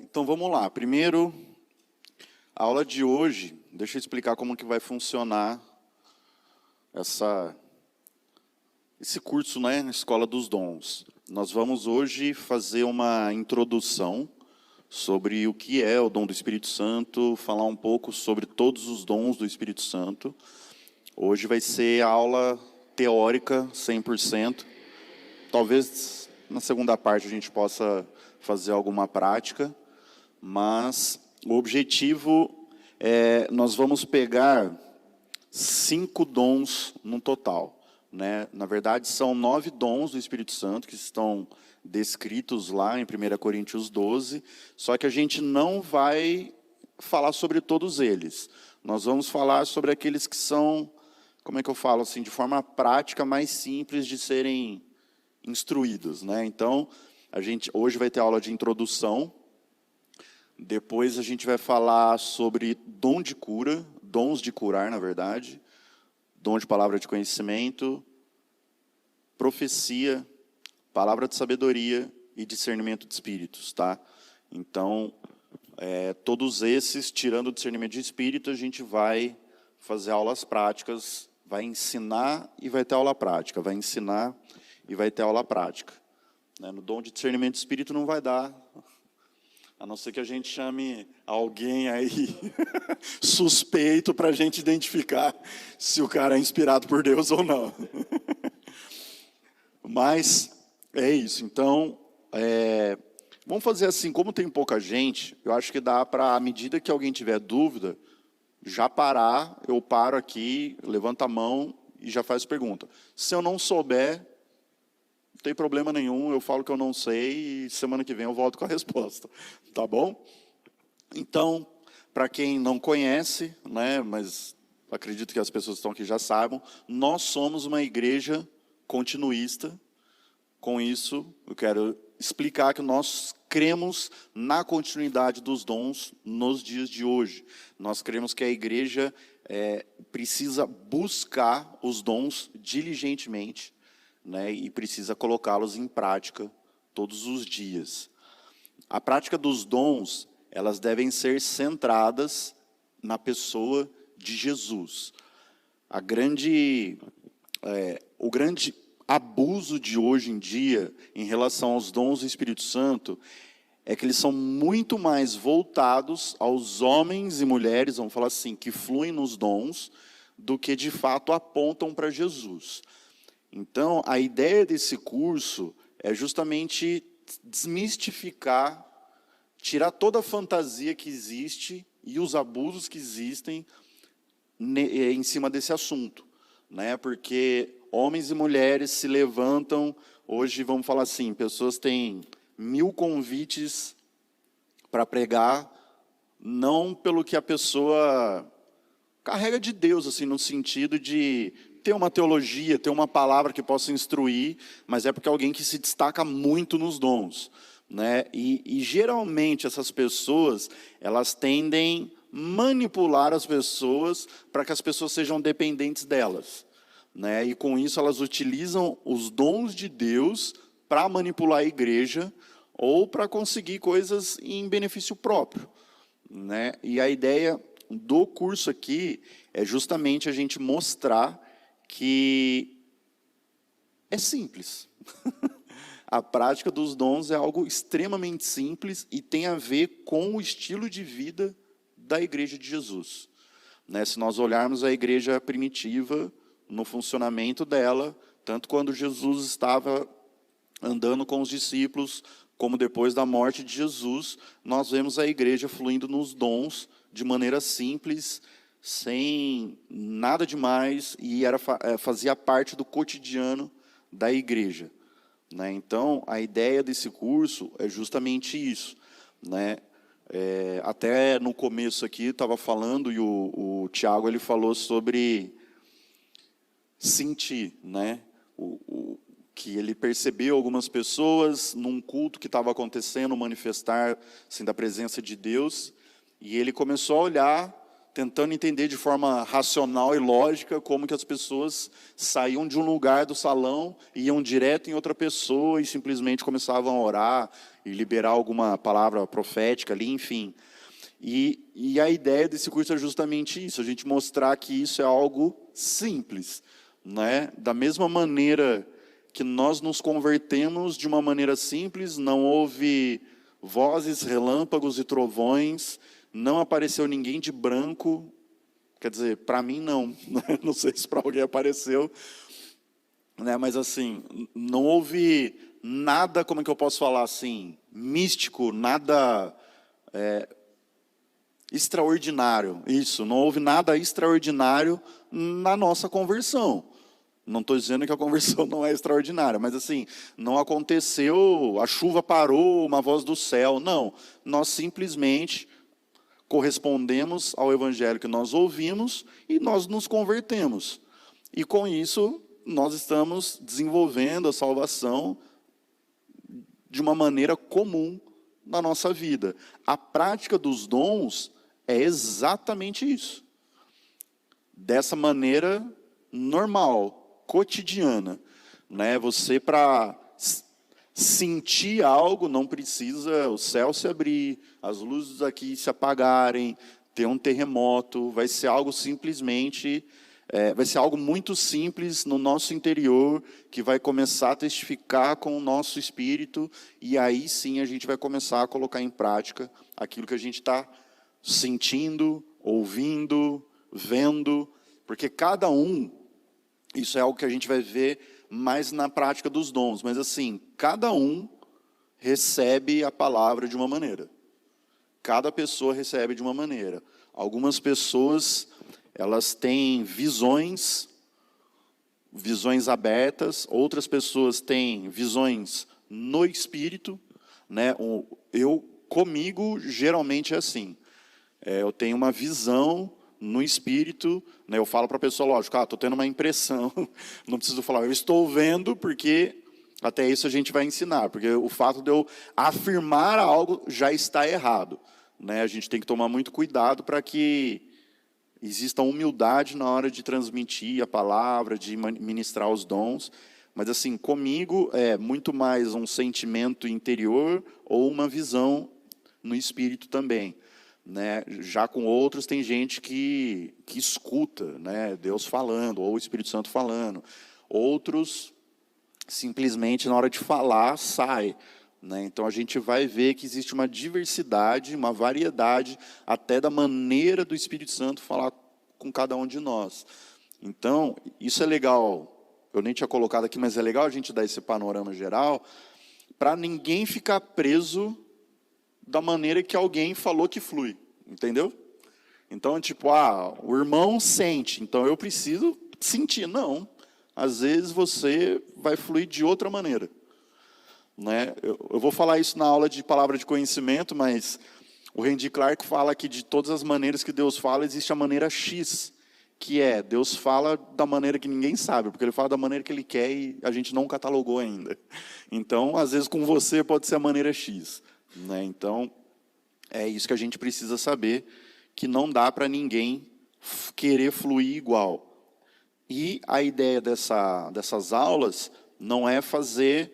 Então vamos lá. Primeiro, a aula de hoje, deixa eu explicar como que vai funcionar esse curso, né, na Escola dos Dons. Nós vamos hoje fazer uma introdução sobre o que é o dom do Espírito Santo, falar um pouco sobre todos os dons do Espírito Santo. Hoje vai ser aula teórica, 100%. Talvez na segunda parte a gente possa fazer alguma prática, mas o objetivo é, nós vamos pegar 5 dons no total, né? Na verdade, são 9 dons do Espírito Santo que estão descritos lá em 1 Coríntios 12, só que a gente não vai falar sobre todos eles. Nós vamos falar sobre aqueles que são, como é que eu falo assim, de forma prática, mais simples de serem instruídos, né? Então, a gente hoje vai ter aula de introdução. Depois a gente vai falar sobre dom de cura, dons de curar, na verdade, dom de palavra de conhecimento, profecia, palavra de sabedoria e discernimento de espíritos, tá? Então, todos esses, tirando o discernimento de espírito, a gente vai fazer aulas práticas, vai ensinar e vai ter aula prática, vai ensinar e vai ter aula prática. No dom de discernimento de espírito não vai dar, a não ser que a gente chame alguém aí suspeito para a gente identificar se o cara é inspirado por Deus ou não. Mas é isso. Então, vamos fazer assim, como tem pouca gente, eu acho que dá para, à medida que alguém tiver dúvida, já parar, eu paro aqui, levanto a mão e já faz pergunta. Se eu não souber, não tem problema nenhum, eu falo que eu não sei e semana que vem eu volto com a resposta, tá bom? Então, para quem não conhece, né, mas acredito que as pessoas que estão aqui já saibam, nós somos uma igreja continuista. Com isso, eu quero explicar que nós cremos na continuidade dos dons nos dias de hoje. Nós cremos que a igreja precisa buscar os dons diligentemente, né, e precisa colocá-los em prática todos os dias. A prática dos dons, elas devem ser centradas na pessoa de Jesus. O grande abuso de hoje em dia, em relação aos dons do Espírito Santo, é que eles são muito mais voltados aos homens e mulheres, vamos falar assim, que fluem nos dons, do que de fato apontam para Jesus. Então, a ideia desse curso é justamente desmistificar, tirar toda a fantasia que existe e os abusos que existem em cima desse assunto, né? Porque homens e mulheres se levantam, hoje vamos falar assim, pessoas têm 1000 convites para pregar, não pelo que a pessoa carrega de Deus, assim, no sentido de ter uma teologia, ter uma palavra que possa instruir, mas é porque é alguém que se destaca muito nos dons, né? E geralmente essas pessoas, elas tendem a manipular as pessoas para que as pessoas sejam dependentes delas, né? E com isso elas utilizam os dons de Deus para manipular a igreja ou para conseguir coisas em benefício próprio, né? E a ideia do curso aqui é justamente a gente mostrar que é simples. A prática dos dons é algo extremamente simples e tem a ver com o estilo de vida da igreja de Jesus, né? Se nós olharmos a igreja primitiva, no funcionamento dela, tanto quando Jesus estava andando com os discípulos, como depois da morte de Jesus, nós vemos a igreja fluindo nos dons de maneira simples, sem nada demais, e fazia parte do cotidiano da igreja, né? Então, a ideia desse curso é justamente isso, né? Até no começo aqui, estava falando, e o Tiago ele falou sobre sentir, né? Que ele percebeu algumas pessoas num culto que estava acontecendo, manifestar assim, da presença de Deus, e ele começou a olhar, tentando entender de forma racional e lógica como que as pessoas saíam de um lugar do salão, iam direto em outra pessoa e simplesmente começavam a orar e liberar alguma palavra profética ali, enfim. E a ideia desse curso é justamente isso, a gente mostrar que isso é algo simples, né? Da mesma maneira que nós nos convertemos de uma maneira simples, não houve vozes, relâmpagos e trovões, não apareceu ninguém de branco, quer dizer, para mim não, não sei se para alguém apareceu, né? Mas assim, não houve nada, como é que eu posso falar assim, místico, nada extraordinário, isso, não houve nada extraordinário na nossa conversão. Não estou dizendo que a conversão não é extraordinária, mas assim, não aconteceu, a chuva parou, uma voz do céu, não. Nós simplesmente correspondemos ao evangelho que nós ouvimos e nós nos convertemos. E com isso, nós estamos desenvolvendo a salvação de uma maneira comum na nossa vida. A prática dos dons é exatamente isso. Dessa maneira normal, cotidiana, né? Você, para sentir algo, não precisa o céu se abrir, as luzes aqui se apagarem, ter um terremoto, vai ser algo simplesmente, vai ser algo muito simples no nosso interior, que vai começar a testificar com o nosso espírito, e aí sim a gente vai começar a colocar em prática aquilo que a gente está sentindo, ouvindo, vendo, porque cada um, isso é algo que a gente vai ver mais na prática dos dons, mas assim, cada um recebe a palavra de uma maneira. Cada pessoa recebe de uma maneira. Algumas pessoas, elas têm visões abertas, outras pessoas têm visões no espírito, né? Comigo, geralmente é assim. Eu tenho uma visão no espírito, né? Eu falo para a pessoa, lógico, estou tendo uma impressão, não preciso falar, eu estou vendo, porque até isso a gente vai ensinar, porque o fato de eu afirmar algo já está errado, né? A gente tem que tomar muito cuidado para que exista humildade na hora de transmitir a palavra, de ministrar os dons, mas assim, comigo é muito mais um sentimento interior ou uma visão no espírito também. Né? Já com outros tem gente que escuta, né? Deus falando, ou o Espírito Santo falando. Outros, simplesmente, na hora de falar, sai. Né? Então, a gente vai ver que existe uma diversidade, uma variedade, até da maneira do Espírito Santo falar com cada um de nós. Então, isso é legal. Eu nem tinha colocado aqui, mas é legal a gente dar esse panorama geral, para ninguém ficar preso da maneira que alguém falou que flui, entendeu? Então, tipo, o irmão sente, então eu preciso sentir. Não, às vezes você vai fluir de outra maneira. Né? Eu vou falar isso na aula de palavra de conhecimento, mas o Randy Clark fala que de todas as maneiras que Deus fala, existe a maneira X, que é, Deus fala da maneira que ninguém sabe, porque Ele fala da maneira que Ele quer e a gente não catalogou ainda. Então, às vezes com você pode ser a maneira X. Né? Então, é isso que a gente precisa saber, que não dá para ninguém querer fluir igual. E a ideia dessas aulas não é fazer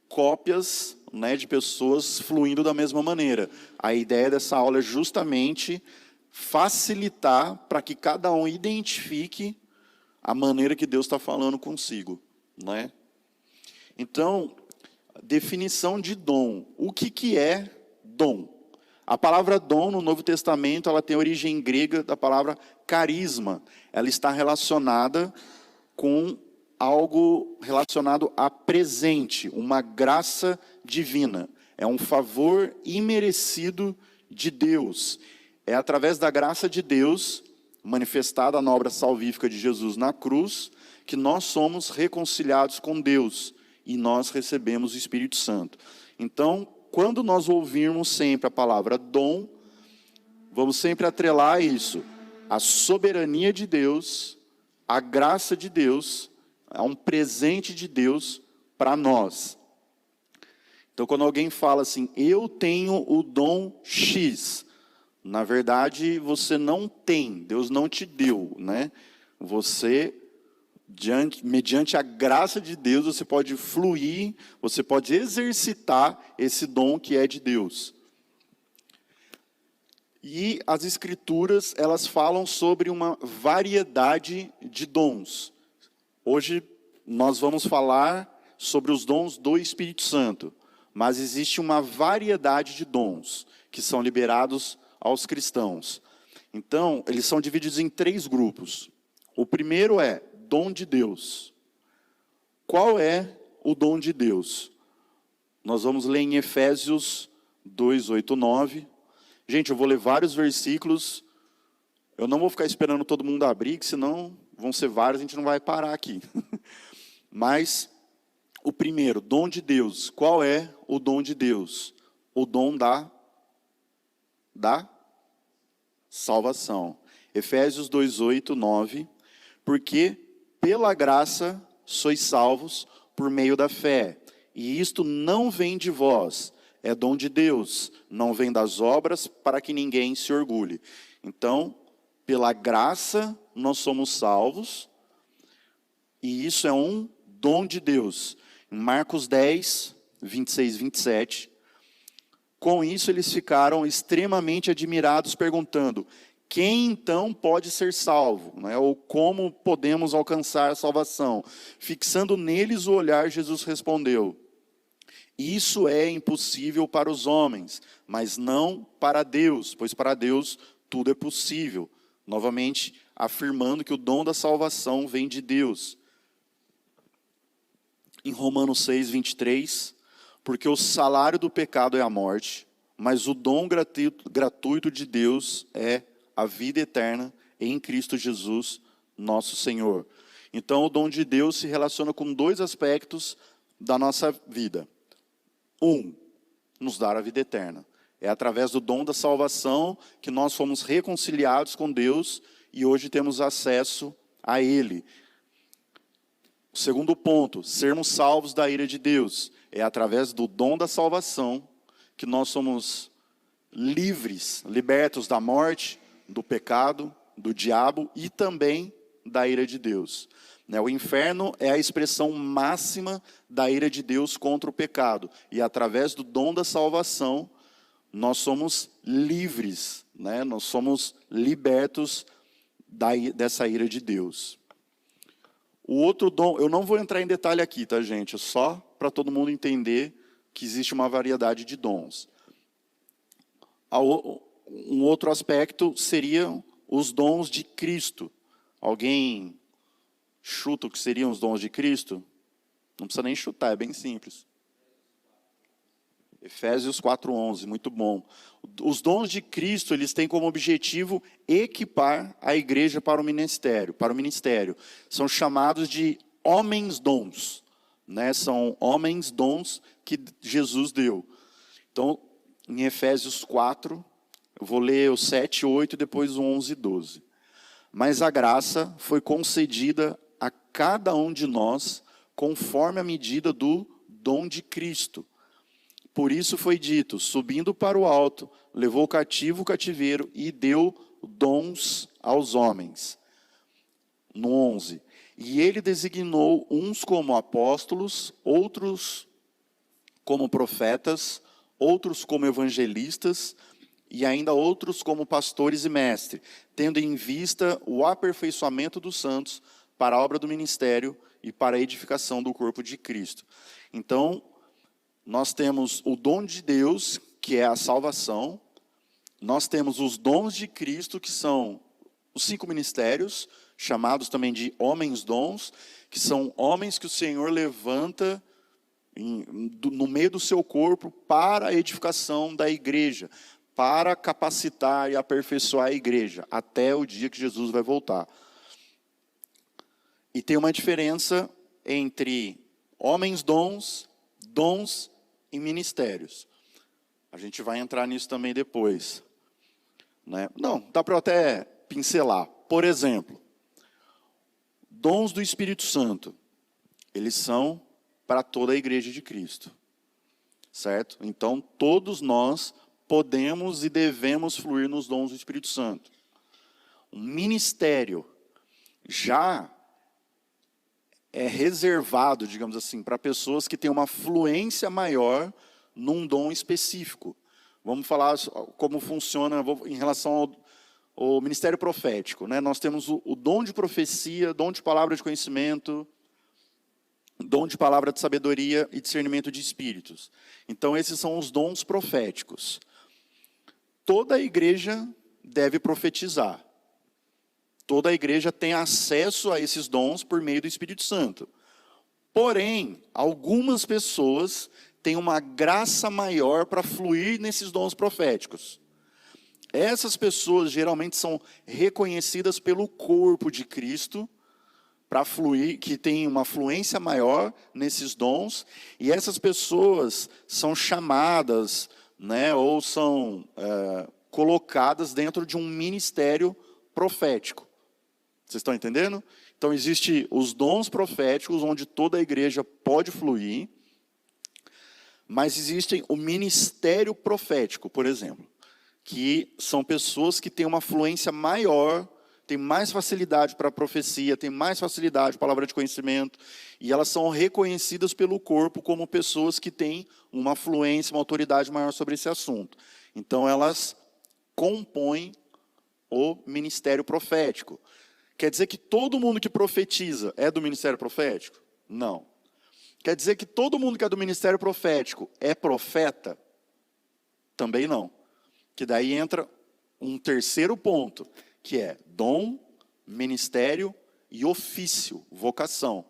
cópias, né, de pessoas fluindo da mesma maneira. A ideia dessa aula é justamente facilitar para que cada um identifique a maneira que Deus está falando consigo. Né? Então, definição de dom. O que é dom? A palavra dom no Novo Testamento, ela tem origem grega da palavra carisma. Ela está relacionada com algo relacionado a presente, uma graça divina. É um favor imerecido de Deus. É através da graça de Deus, manifestada na obra salvífica de Jesus na cruz, que nós somos reconciliados com Deus. E nós recebemos o Espírito Santo. Então, quando nós ouvirmos sempre a palavra dom, vamos sempre atrelar isso, a soberania de Deus, a graça de Deus, é um presente de Deus para nós. Então, quando alguém fala assim, eu tenho o dom X, na verdade, você não tem, Deus não te deu, né? mediante a graça de Deus, você pode fluir, você pode exercitar esse dom que é de Deus. E as Escrituras, elas falam sobre uma variedade de dons. Hoje nós vamos falar sobre os dons do Espírito Santo, mas existe uma variedade de dons que são liberados aos cristãos. Então, eles são divididos em 3 grupos. O primeiro é dom de Deus. Qual é o dom de Deus? Nós vamos ler em Efésios 2, 8, 9. Gente, eu vou ler vários versículos. Eu não vou ficar esperando todo mundo abrir, que senão vão ser vários, a gente não vai parar aqui. Mas, o primeiro, dom de Deus. Qual é o dom de Deus? O dom da salvação. Efésios 2, 8, 9. Porque pela graça sois salvos por meio da fé. E isto não vem de vós, é dom de Deus, não vem das obras, para que ninguém se orgulhe. Então, pela graça nós somos salvos, e isso é um dom de Deus. Em Marcos 10, 26, 27, com isso eles ficaram extremamente admirados, perguntando: quem então pode ser salvo? Ou como podemos alcançar a salvação? Fixando neles o olhar, Jesus respondeu: isso é impossível para os homens, mas não para Deus, pois para Deus tudo é possível. Novamente, afirmando que o dom da salvação vem de Deus. Em Romanos 6, 23, porque o salário do pecado é a morte, mas o dom gratuito de Deus é a vida eterna em Cristo Jesus, nosso Senhor. Então, o dom de Deus se relaciona com 2 aspectos da nossa vida. Nos dar a vida eterna. É através do dom da salvação que nós fomos reconciliados com Deus e hoje temos acesso a Ele. O segundo ponto, sermos salvos da ira de Deus. É através do dom da salvação que nós somos livres, libertos da morte, do pecado, do diabo e também da ira de Deus. O inferno é a expressão máxima da ira de Deus contra o pecado. E através do dom da salvação, nós somos livres, nós somos libertos dessa ira de Deus. O outro dom, eu não vou entrar em detalhe aqui, tá, gente? É só para todo mundo entender que existe uma variedade de dons. Um outro aspecto seriam os dons de Cristo. Alguém chuta o que seriam os dons de Cristo? Não precisa nem chutar, é bem simples. Efésios 4:11, muito bom. Os dons de Cristo, eles têm como objetivo equipar a igreja para o ministério. São chamados de homens-dons, São homens-dons que Jesus deu. Então, em Efésios 4, eu vou ler o 7, 8 e depois o 11 e 12. Mas a graça foi concedida a cada um de nós, conforme a medida do dom de Cristo. Por isso foi dito, subindo para o alto, levou cativo o cativeiro e deu dons aos homens. No 11, e ele designou uns como apóstolos, outros como profetas, outros como evangelistas, e ainda outros como pastores e mestres, tendo em vista o aperfeiçoamento dos santos para a obra do ministério e para a edificação do corpo de Cristo. Então, nós temos o dom de Deus, que é a salvação. Nós temos os dons de Cristo, que são os 5 ministérios, chamados também de homens-dons, que são homens que o Senhor levanta no meio do seu corpo para a edificação da igreja, para capacitar e aperfeiçoar a igreja, até o dia que Jesus vai voltar. E tem uma diferença entre homens-dons, dons e ministérios. A gente vai entrar nisso também depois. Não, dá para eu até pincelar. Por exemplo, dons do Espírito Santo, eles são para toda a igreja de Cristo. Certo? Então, todos nós podemos e devemos fluir nos dons do Espírito Santo. Um ministério já é reservado, digamos assim, para pessoas que têm uma fluência maior num dom específico. Vamos falar como funciona em relação ao ministério profético, né? Nós temos o dom de profecia, dom de palavra de conhecimento, dom de palavra de sabedoria e discernimento de espíritos. Então, esses são os dons proféticos. Toda a igreja deve profetizar. Toda a igreja tem acesso a esses dons por meio do Espírito Santo. Porém, algumas pessoas têm uma graça maior para fluir nesses dons proféticos. Essas pessoas geralmente são reconhecidas pelo corpo de Cristo, para fluir, que tem uma fluência maior nesses dons, e essas pessoas são chamadas, né, ou são colocadas dentro de um ministério profético. Vocês estão entendendo? Então, existem os dons proféticos, onde toda a igreja pode fluir, mas existem o ministério profético, por exemplo, que são pessoas que têm uma fluência maior, têm mais facilidade para a profecia, têm mais facilidade para a palavra de conhecimento, e elas são reconhecidas pelo corpo como pessoas que têm uma fluência, uma autoridade maior sobre esse assunto. Então, elas compõem o ministério profético. Quer dizer que todo mundo que profetiza é do ministério profético? Não. Quer dizer que todo mundo que é do ministério profético é profeta? Também não. Que daí entra um terceiro ponto, que é dom, ministério e ofício, vocação.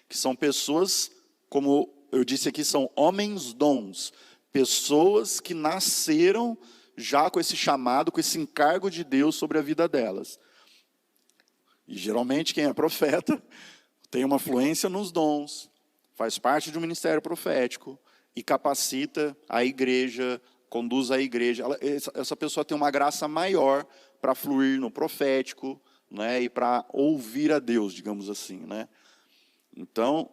Que são pessoas, como eu disse aqui, são homens dons. Pessoas que nasceram já com esse chamado, com esse encargo de Deus sobre a vida delas. E geralmente quem é profeta tem uma fluência nos dons, faz parte de um ministério profético e capacita a igreja, conduz a igreja. Essa pessoa tem uma graça maior para fluir no profético, né, e para ouvir a Deus, digamos assim, né? Então,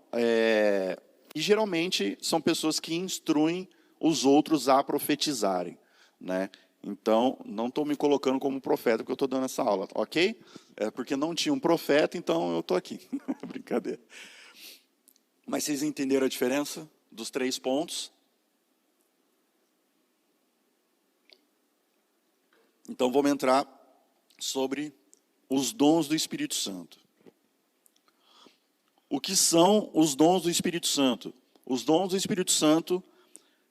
e geralmente são pessoas que instruem os outros a profetizarem, né? Então, não estou me colocando como profeta porque eu estou dando essa aula, ok? É porque não tinha um profeta, então eu estou aqui. Brincadeira. Mas vocês entenderam a diferença dos 3 pontos? Então, vamos entrar sobre os dons do Espírito Santo. O que são os dons do Espírito Santo? Os dons do Espírito Santo,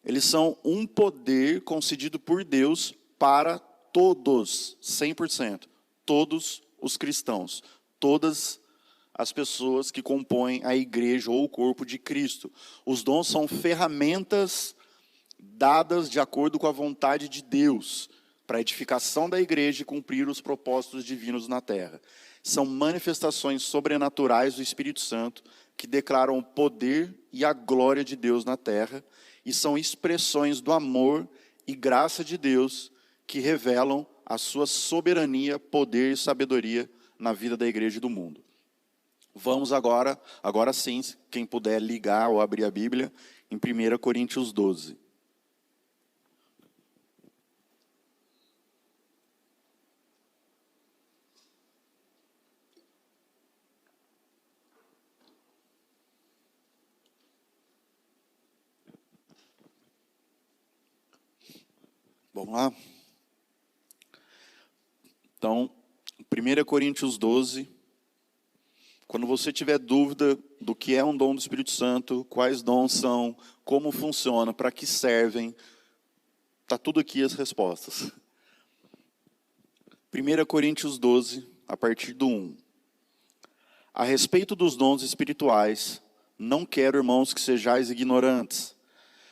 eles são um poder concedido por Deus para todos, 100%, todos os cristãos, todas as pessoas que compõem a igreja ou o corpo de Cristo. Os dons são ferramentas dadas de acordo com a vontade de Deus, para a edificação da igreja e cumprir os propósitos divinos na terra. São manifestações sobrenaturais do Espírito Santo que declaram o poder e a glória de Deus na terra e são expressões do amor e graça de Deus que revelam a sua soberania, poder e sabedoria na vida da igreja e do mundo. Vamos agora sim, quem puder ligar ou abrir a Bíblia, em 1 Coríntios 12. Vamos lá? Então, 1 Coríntios 12, quando você tiver dúvida do que é um dom do Espírito Santo, quais dons são, como funciona, para que servem, está tudo aqui as respostas. 1 Coríntios 12, a partir do 1. A respeito dos dons espirituais, não quero, irmãos, que sejais ignorantes.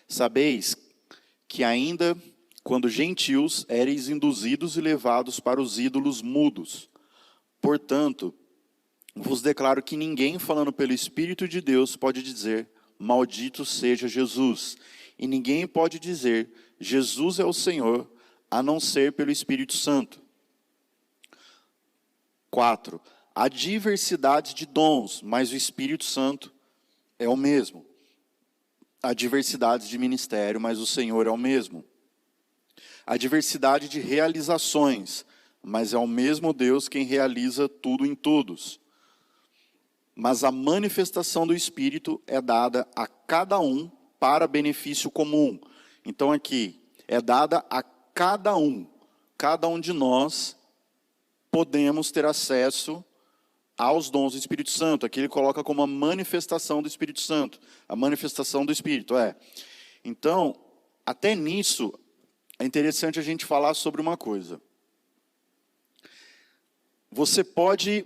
Sabeis que ainda quando gentios éreis induzidos e levados para os ídolos mudos. Portanto, vos declaro que ninguém falando pelo Espírito de Deus pode dizer, maldito seja Jesus. E ninguém pode dizer, Jesus é o Senhor, a não ser pelo Espírito Santo. 4. Há diversidade de dons, mas o Espírito Santo é o mesmo. Há diversidade de ministério, mas o Senhor é o mesmo. Há diversidade de realizações, mas é o mesmo Deus quem realiza tudo em todos. mas a manifestação do Espírito é dada a cada um para benefício comum. Então aqui, é dada a cada um de nós podemos ter acesso aos dons do Espírito Santo. Aqui ele coloca como a manifestação do Espírito Santo. A manifestação do Espírito, Então, até nisso, é interessante a gente falar sobre uma coisa. Você pode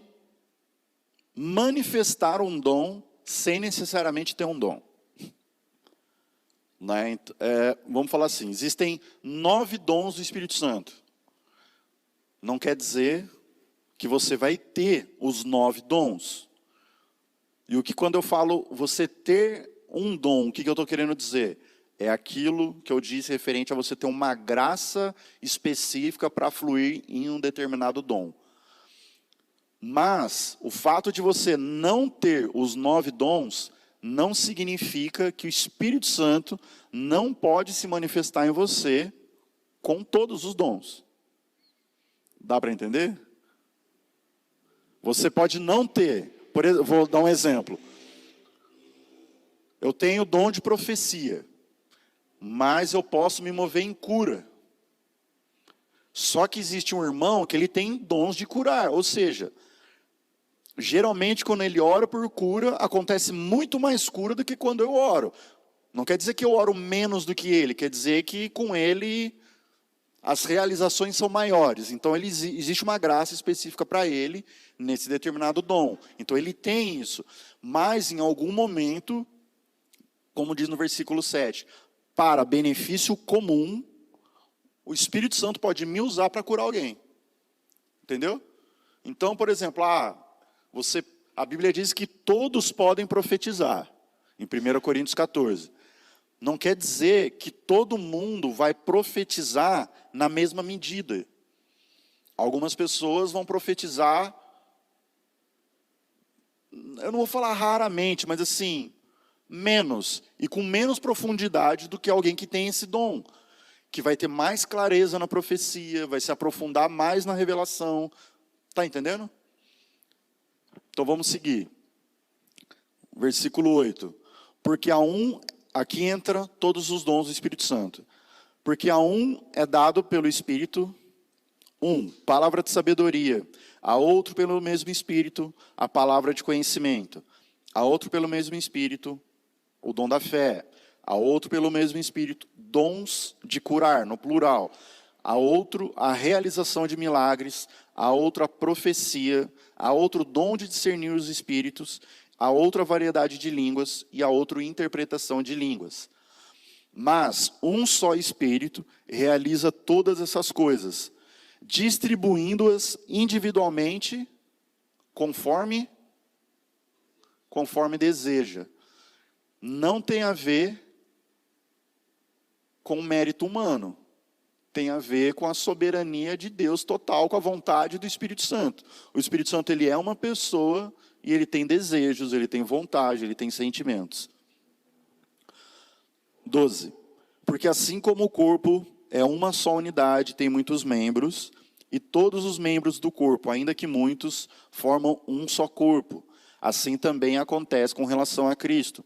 manifestar um dom sem necessariamente ter um dom. Né? Vamos falar assim, existem 9 dons do Espírito Santo. Não quer dizer que você vai ter os 9 dons. E o que quando eu falo você ter um dom, o que eu estou querendo dizer? É aquilo que eu disse referente a você ter uma graça específica para fluir em um determinado dom. Mas o fato de você não ter os 9 dons não significa que o Espírito Santo não pode se manifestar em você com todos os dons. Dá para entender? Você pode não ter, por exemplo, vou dar um exemplo. Eu tenho o dom de profecia, mas eu posso me mover em cura. Só que existe um irmão que ele tem dons de curar, ou seja, geralmente quando ele ora por cura, acontece muito mais cura do que quando eu oro. Não quer dizer que eu oro menos do que ele, quer dizer que com ele as realizações são maiores. Então existe uma graça específica para ele nesse determinado dom. Então ele tem isso. Mas em algum momento, como diz no versículo 7, para benefício comum, o Espírito Santo pode me usar para curar alguém. Entendeu? Então, por exemplo, a Bíblia diz que todos podem profetizar, em 1 Coríntios 14. Não quer dizer que todo mundo vai profetizar na mesma medida. Algumas pessoas vão profetizar, eu não vou falar raramente, mas assim, menos, e com menos profundidade do que alguém que tem esse dom, que vai ter mais clareza na profecia, vai se aprofundar mais na revelação. Está entendendo? Então vamos seguir. Versículo 8. Porque a um, aqui entra todos os dons do Espírito Santo. Porque a um é dado pelo Espírito, palavra de sabedoria. A outro pelo mesmo Espírito, a palavra de conhecimento. A outro pelo mesmo Espírito, o dom da fé. A outro pelo mesmo Espírito, dons de curar, no plural. A outro, a realização de milagres. A outro, a profecia. A outro, dom de discernir os espíritos. A outra, variedade de línguas. E a outro, interpretação de línguas. Mas um só Espírito realiza todas essas coisas, distribuindo-as individualmente, conforme deseja. Não tem a ver com mérito humano. Tem a ver com a soberania de Deus total, com a vontade do Espírito Santo. O Espírito Santo, ele é uma pessoa e ele tem desejos, ele tem vontade, ele tem sentimentos. 12. Porque assim como o corpo é uma só unidade, tem muitos membros, e todos os membros do corpo, ainda que muitos, formam um só corpo. Assim também acontece com relação a Cristo.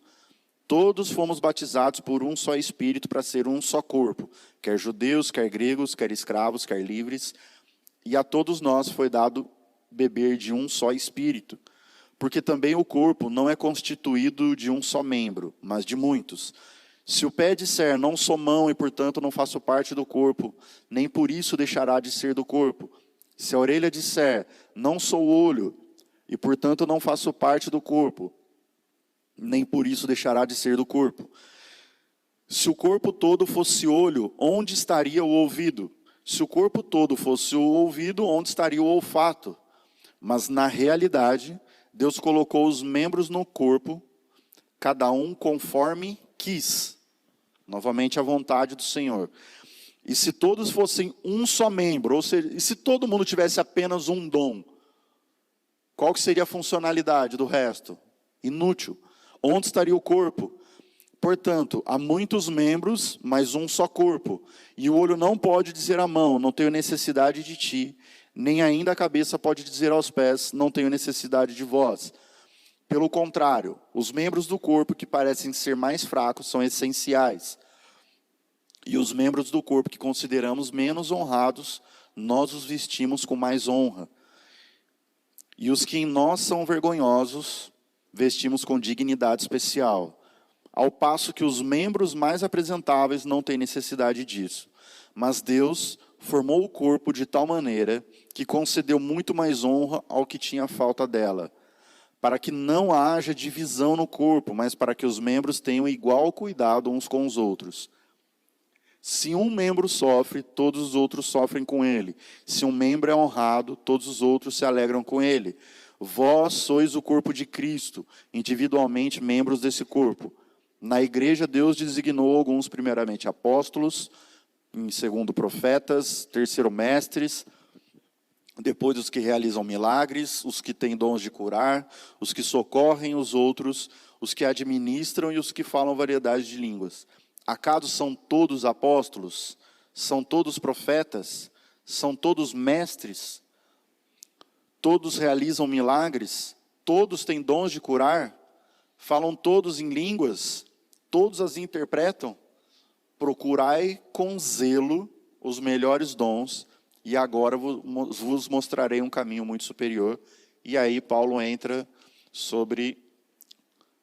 Todos fomos batizados por um só Espírito para ser um só corpo, quer judeus, quer gregos, quer escravos, quer livres, e a todos nós foi dado beber de um só Espírito. Porque também o corpo não é constituído de um só membro, mas de muitos. Se o pé disser, não sou mão e portanto não faço parte do corpo, nem por isso deixará de ser do corpo. Se a orelha disser, não sou olho e portanto não faço parte do corpo, nem por isso deixará de ser do corpo. Se o corpo todo fosse olho, onde estaria o ouvido? Se o corpo todo fosse o ouvido, onde estaria o olfato? Mas na realidade, Deus colocou os membros no corpo, cada um conforme quis. Novamente a vontade do Senhor. E se todos fossem um só membro, ou seja, e se todo mundo tivesse apenas um dom, qual que seria a funcionalidade do resto? Inútil. Onde estaria o corpo? Portanto, há muitos membros, mas um só corpo. E o olho não pode dizer à mão, não tenho necessidade de ti, nem ainda a cabeça pode dizer aos pés, não tenho necessidade de vós. Pelo contrário, os membros do corpo que parecem ser mais fracos são essenciais. E os membros do corpo que consideramos menos honrados, nós os vestimos com mais honra. E os que em nós são vergonhosos, vestimos com dignidade especial. Ao passo que os membros mais apresentáveis não têm necessidade disso. Mas Deus formou o corpo de tal maneira que concedeu muito mais honra ao que tinha falta dela, para que não haja divisão no corpo, mas para que os membros tenham igual cuidado uns com os outros. Se um membro sofre, todos os outros sofrem com ele. Se um membro é honrado, todos os outros se alegram com ele. Vós sois o corpo de Cristo, individualmente membros desse corpo. Na igreja, Deus designou alguns primeiramente apóstolos, em segundo profetas, terceiro mestres, depois os que realizam milagres, os que têm dons de curar, os que socorrem os outros, os que administram e os que falam variedade de línguas. Acaso são todos apóstolos? São todos profetas? São todos mestres? Todos realizam milagres? Todos têm dons de curar? Falam todos em línguas? Todos as interpretam? Procurai com zelo os melhores dons, e agora vos mostrarei um caminho muito superior. E aí Paulo entra em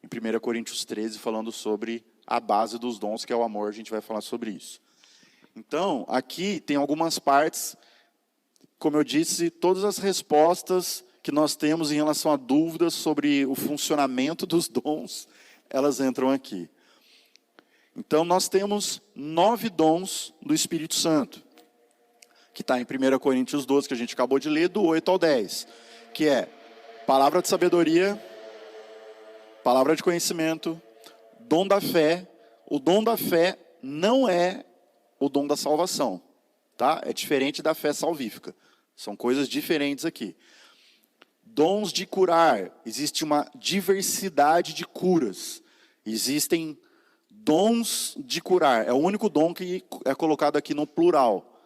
1 Coríntios 13, falando sobre a base dos dons, que é o amor. A gente vai falar sobre isso. Então, aqui tem algumas partes, como eu disse, todas as respostas que nós temos em relação a dúvidas sobre o funcionamento dos dons, elas entram aqui. Então, nós temos 9 dons do Espírito Santo, que está em 1 Coríntios 12, que a gente acabou de ler, do 8 ao 10, que é palavra de sabedoria, palavra de conhecimento, dom da fé. O dom da fé não é o dom da salvação, tá? É diferente da fé salvífica. São coisas diferentes aqui. Dons de curar. Existe uma diversidade de curas. Existem dons de curar. É o único dom que é colocado aqui no plural.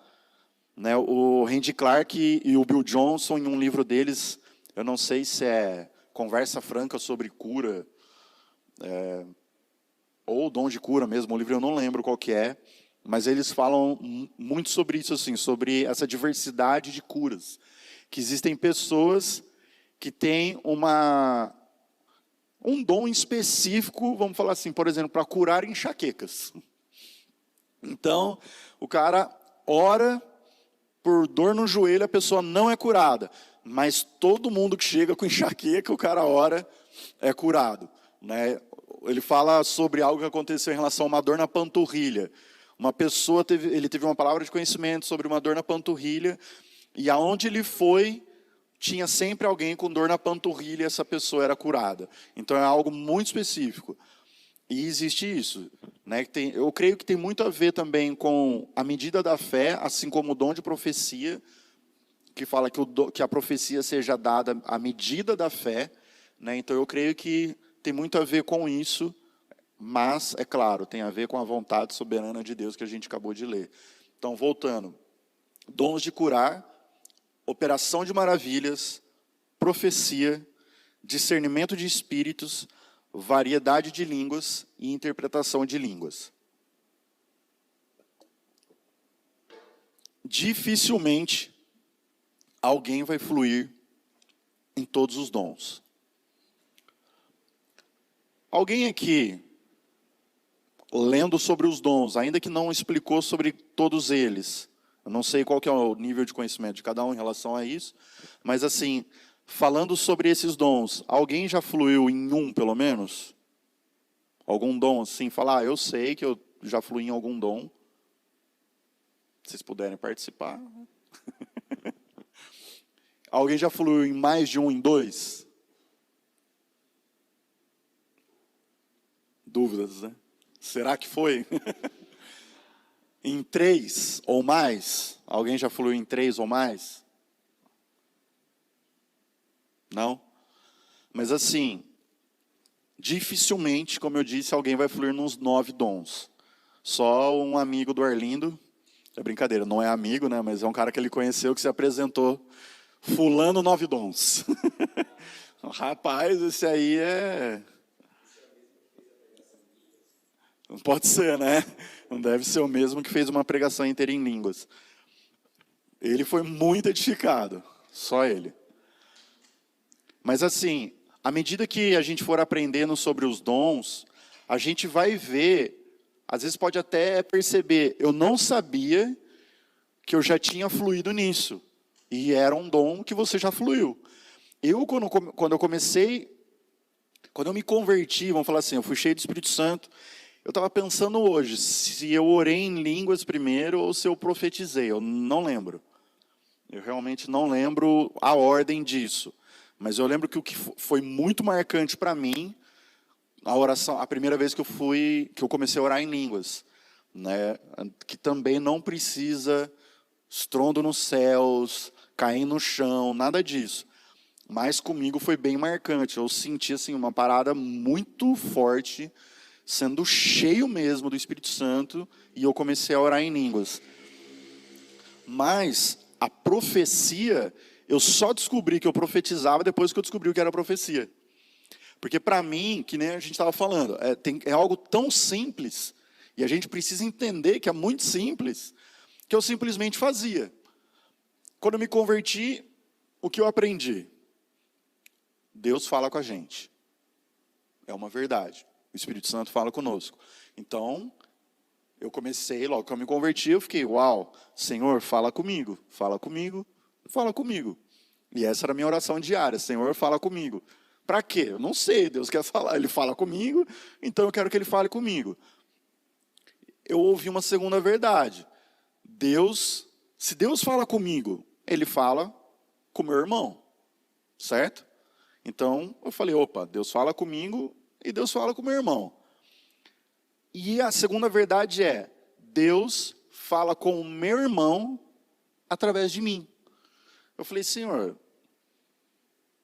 Né? O Randy Clark e o Bill Johnson, em um livro deles, eu não sei se é Conversa Franca sobre Cura, ou Dom de Cura mesmo, o livro eu não lembro qual que é, mas eles falam muito sobre isso, assim, sobre essa diversidade de curas. Que existem pessoas que têm um dom específico, vamos falar assim, por exemplo, para curar enxaquecas. Então, o cara ora por dor no joelho, a pessoa não é curada. Mas todo mundo que chega com enxaqueca, o cara ora, é curado. Né? Ele fala sobre algo que aconteceu em relação a uma dor na panturrilha. Uma pessoa ele teve uma palavra de conhecimento sobre uma dor na panturrilha, e aonde ele foi, tinha sempre alguém com dor na panturrilha, e essa pessoa era curada. Então é algo muito específico. E existe isso. Né? Eu creio que tem muito a ver também com a medida da fé, assim como o dom de profecia, que fala que a profecia seja dada à medida da fé. Né? Então eu creio que tem muito a ver com isso, mas, é claro, tem a ver com a vontade soberana de Deus que a gente acabou de ler. Então, voltando. Dons de curar, operação de maravilhas, profecia, discernimento de espíritos, variedade de línguas e interpretação de línguas. Dificilmente alguém vai fluir em todos os dons. Alguém aqui, lendo sobre os dons, ainda que não explicou sobre todos eles, eu não sei qual que é o nível de conhecimento de cada um em relação a isso, mas assim, falando sobre esses dons, alguém já fluiu em um, pelo menos? Algum dom assim, falar, eu sei que eu já fluí em algum dom. Se vocês puderem participar. Alguém já fluiu em mais de um, em dois? Dúvidas, né? Será que foi? Em 3 ou mais? Alguém já fluiu em 3 ou mais? Não? Mas assim, dificilmente, como eu disse, alguém vai fluir nos 9 dons. Só um amigo do Arlindo, é brincadeira, não é amigo, né? Mas é um cara que ele conheceu, que se apresentou, fulano 9 dons. Rapaz, esse aí é... Não pode ser, né? Não deve ser o mesmo que fez uma pregação inteira em línguas. Ele foi muito edificado, só ele. Mas assim, à medida que a gente for aprendendo sobre os dons, a gente vai ver, às vezes pode até perceber, eu não sabia que eu já tinha fluído nisso. E era um dom que você já fluiu. Quando eu comecei, quando eu me converti, vamos falar assim, eu fui cheio do Espírito Santo, eu estava pensando hoje, se eu orei em línguas primeiro ou se eu profetizei, eu não lembro. Eu realmente não lembro a ordem disso. Mas eu lembro que o que foi muito marcante para mim, a oração, a primeira vez que eu comecei a orar em línguas, né, que também não precisa estrondo nos céus, cair no chão, nada disso. Mas comigo foi bem marcante. Eu senti assim uma parada muito forte, sendo cheio mesmo do Espírito Santo, e eu comecei a orar em línguas. Mas a profecia, eu só descobri que eu profetizava depois que eu descobri o que era profecia. Porque para mim, que nem a gente estava falando, é algo tão simples, e a gente precisa entender que é muito simples, que eu simplesmente fazia. Quando eu me converti, o que eu aprendi? Deus fala com a gente. É uma verdade. O Espírito Santo fala conosco. Então, eu comecei, logo que eu me converti, eu fiquei, uau, Senhor, fala comigo, fala comigo, fala comigo. E essa era a minha oração diária, Senhor, fala comigo. Para quê? Eu não sei, Deus quer falar, Ele fala comigo, então eu quero que Ele fale comigo. Eu ouvi uma segunda verdade. Se Deus fala comigo, Ele fala com meu irmão, certo? Então, eu falei, opa, Deus fala comigo e Deus fala com meu irmão. E a segunda verdade é, Deus fala com o meu irmão através de mim. Eu falei, Senhor,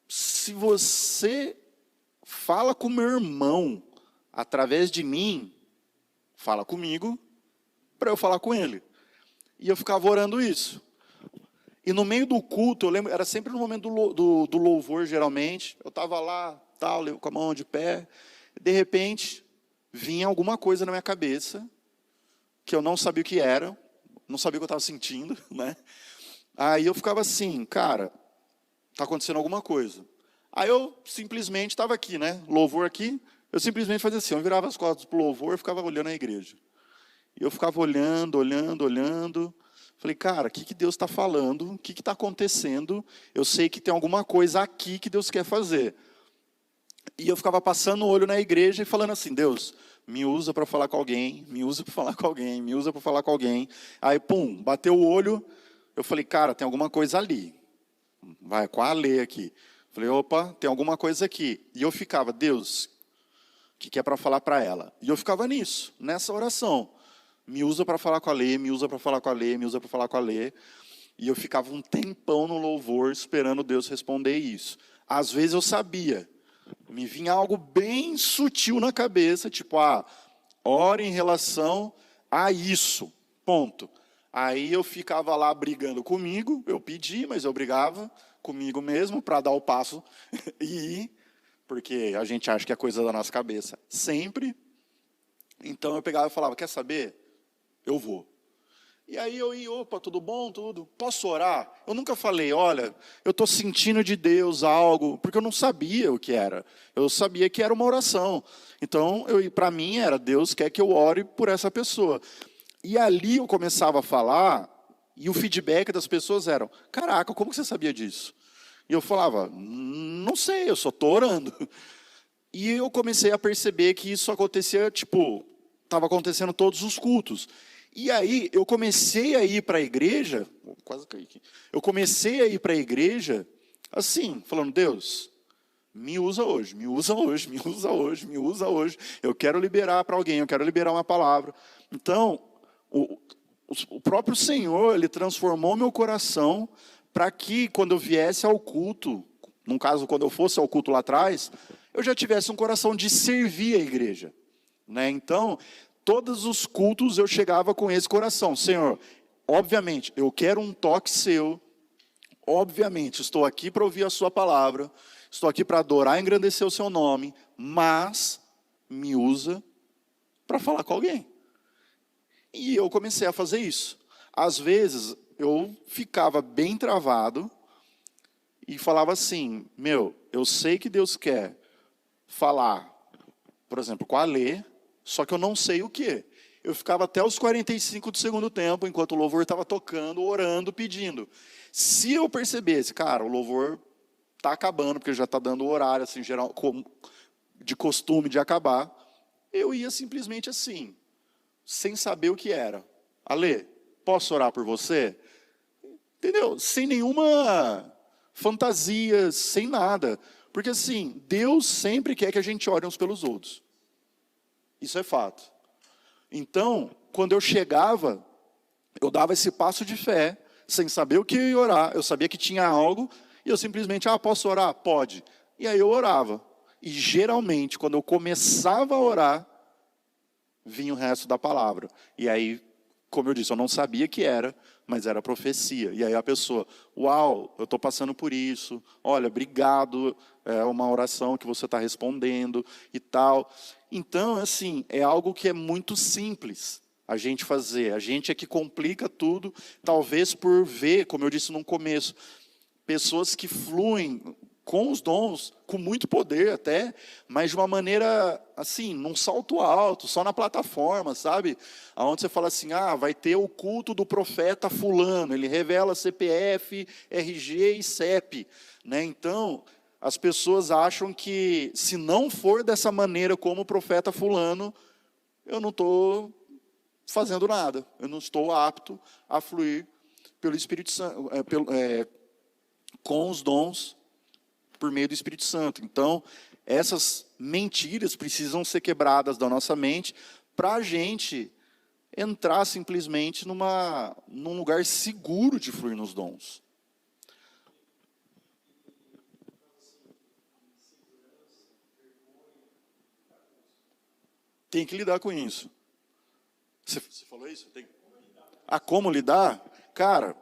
se você fala com o meu irmão através de mim, fala comigo para eu falar com ele. E eu ficava orando isso. E no meio do culto, eu lembro, era sempre no momento do louvor, geralmente. Eu estava lá, tal, com a mão de pé. De repente, vinha alguma coisa na minha cabeça, que eu não sabia o que era, não sabia o que eu estava sentindo, né? Aí eu ficava assim, cara, está acontecendo alguma coisa. Aí eu simplesmente estava aqui, né? Louvor aqui, eu simplesmente fazia assim, eu virava as costas para o louvor e ficava olhando a igreja. E eu ficava olhando. Falei, cara, o que Deus está falando? O que está acontecendo? Eu sei que tem alguma coisa aqui que Deus quer fazer. E eu ficava passando o olho na igreja e falando assim, Deus, me usa para falar com alguém, me usa para falar com alguém, me usa para falar com alguém. Aí, pum, bateu o olho, eu falei, cara, tem alguma coisa ali. Vai, com a Ale aqui. Falei, opa, tem alguma coisa aqui. E eu ficava, Deus, o que é para falar para ela? E eu ficava nisso, nessa oração. Me usa para falar com a Lê, me usa para falar com a Lê, me usa para falar com a Lê. E eu ficava um tempão no louvor esperando Deus responder isso. Às vezes eu sabia. Me vinha algo bem sutil na cabeça, tipo, ore em relação a isso, ponto. Aí eu ficava lá brigando comigo, eu pedi, mas eu brigava comigo mesmo para dar o passo e ir, porque a gente acha que é coisa da nossa cabeça sempre. Então eu pegava e falava, quer saber? Eu vou. E aí eu ia, opa, tudo bom, tudo? Posso orar? Eu nunca falei, olha, eu estou sentindo de Deus algo, porque eu não sabia o que era. Eu sabia que era uma oração. Então, para mim era, Deus quer que eu ore por essa pessoa. E ali eu começava a falar, e o feedback das pessoas era, caraca, como que você sabia disso? E eu falava, não sei, eu só estou orando. E eu comecei a perceber que isso acontecia, estava acontecendo todos os cultos. E aí, eu comecei a ir para a igreja, quase caí aqui. Eu comecei a ir para a igreja, assim, falando, Deus, me usa hoje, me usa hoje, me usa hoje, me usa hoje. Eu quero liberar para alguém, eu quero liberar uma palavra. Então, o próprio Senhor, Ele transformou meu coração para que, quando eu viesse ao culto, no caso, quando eu fosse ao culto lá atrás, eu já tivesse um coração de servir a igreja. Né? Então, todos os cultos eu chegava com esse coração. Senhor, obviamente, eu quero um toque seu. Obviamente, estou aqui para ouvir a sua palavra. estou aqui para adorar e engrandecer o seu nome, mas me usa para falar com alguém. E eu comecei a fazer isso. Às vezes, eu ficava bem travado e falava assim, eu sei que Deus quer falar, por exemplo, com a Lê, só que eu não sei o quê. Eu ficava até os 45 do segundo tempo, enquanto o louvor estava tocando, orando, pedindo. Se eu percebesse, cara, o louvor está acabando, porque já está dando o horário, assim, geral, de costume de acabar, eu ia simplesmente assim, sem saber o que era. Alê, posso orar por você? Entendeu? Sem nenhuma fantasia, sem nada. Porque assim, Deus sempre quer que a gente ore uns pelos outros. Isso é fato. Então, quando eu chegava, eu dava esse passo de fé, sem saber o que eu ia orar. Eu sabia que tinha algo, e eu simplesmente, posso orar? Pode. E aí eu orava. E geralmente, quando eu começava a orar, vinha o resto da palavra. E aí, como eu disse, eu não sabia que era, mas era profecia. E aí a pessoa, uau, eu estou passando por isso, olha, obrigado, é uma oração que você está respondendo e tal. Então, assim, é algo que é muito simples a gente fazer. A gente é que complica tudo, talvez por ver, como eu disse no começo, pessoas que fluem com os dons, com muito poder até, mas de uma maneira, assim, num salto alto, só na plataforma, sabe? Onde você fala assim, vai ter o culto do profeta fulano, ele revela CPF, RG e CEP, né? Então, as pessoas acham que, se não for dessa maneira como o profeta fulano, eu não estou fazendo nada, eu não estou apto a fluir pelo Espírito Santo, com os dons por meio do Espírito Santo. Então, essas mentiras precisam ser quebradas da nossa mente para a gente entrar simplesmente num lugar seguro de fluir nos dons. Tem que lidar com isso. Você falou isso? Como lidar? Cara,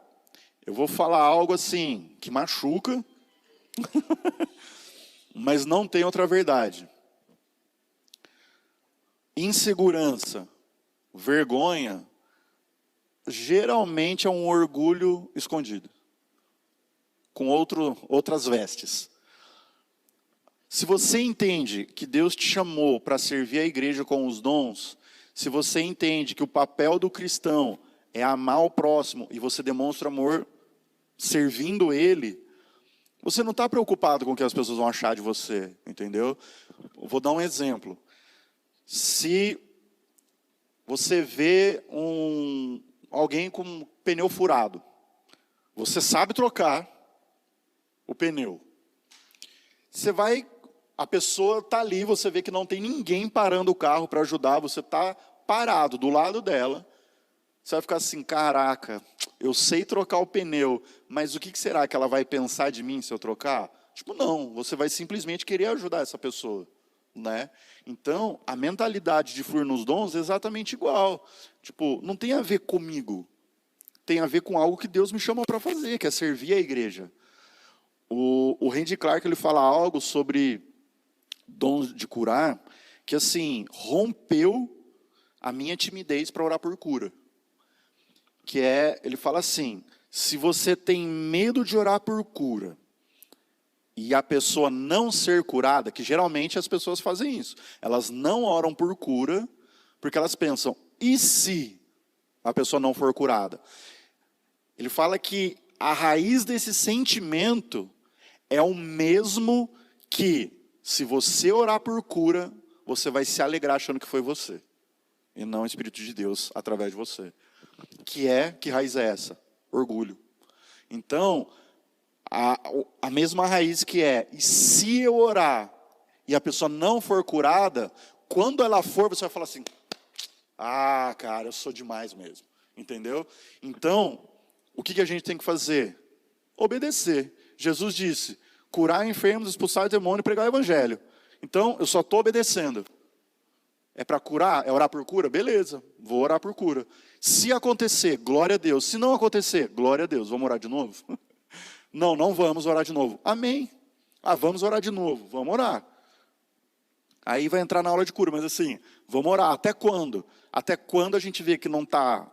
eu vou falar algo assim, que machuca, mas não tem outra verdade. Insegurança, vergonha, geralmente é um orgulho escondido, com outras vestes. Se você entende que Deus te chamou para servir a igreja com os dons, se você entende que o papel do cristão é amar o próximo e você demonstra amor servindo ele, você não está preocupado com o que as pessoas vão achar de você, entendeu? Vou dar um exemplo. Se você vê alguém com um pneu furado, você sabe trocar o pneu. A pessoa está ali, você vê que não tem ninguém parando o carro para ajudar, você está parado do lado dela, você vai ficar assim, caraca, eu sei trocar o pneu, mas o que será que ela vai pensar de mim se eu trocar? Tipo, não, você vai simplesmente querer ajudar essa pessoa, né? Então, a mentalidade de fluir nos dons é exatamente igual. Tipo, não tem a ver comigo, tem a ver com algo que Deus me chamou para fazer, que é servir a igreja. O Randy Clark, ele fala algo sobre dons de curar, que assim, rompeu a minha timidez para orar por cura. Ele fala assim, se você tem medo de orar por cura, e a pessoa não ser curada, que geralmente as pessoas fazem isso, elas não oram por cura, porque elas pensam, e se a pessoa não for curada? Ele fala que a raiz desse sentimento é o mesmo que, se você orar por cura, você vai se alegrar achando que foi você, e não o Espírito de Deus através de você. Que raiz é essa? Orgulho. Então, a mesma raiz e se eu orar e a pessoa não for curada, quando ela for, você vai falar assim, cara, eu sou demais mesmo. Entendeu? Então, o que a gente tem que fazer? Obedecer. Jesus disse, curar enfermos, expulsar demônio e pregar o evangelho. Então, eu só estou obedecendo. É para curar? É orar por cura? Beleza, vou orar por cura. Se acontecer, glória a Deus. Se não acontecer, glória a Deus. Vamos orar de novo? Não vamos orar de novo. Amém. Ah, vamos orar de novo. Vamos orar. Aí vai entrar na aula de cura, mas assim, vamos orar. Até quando? Até quando a gente vê que não está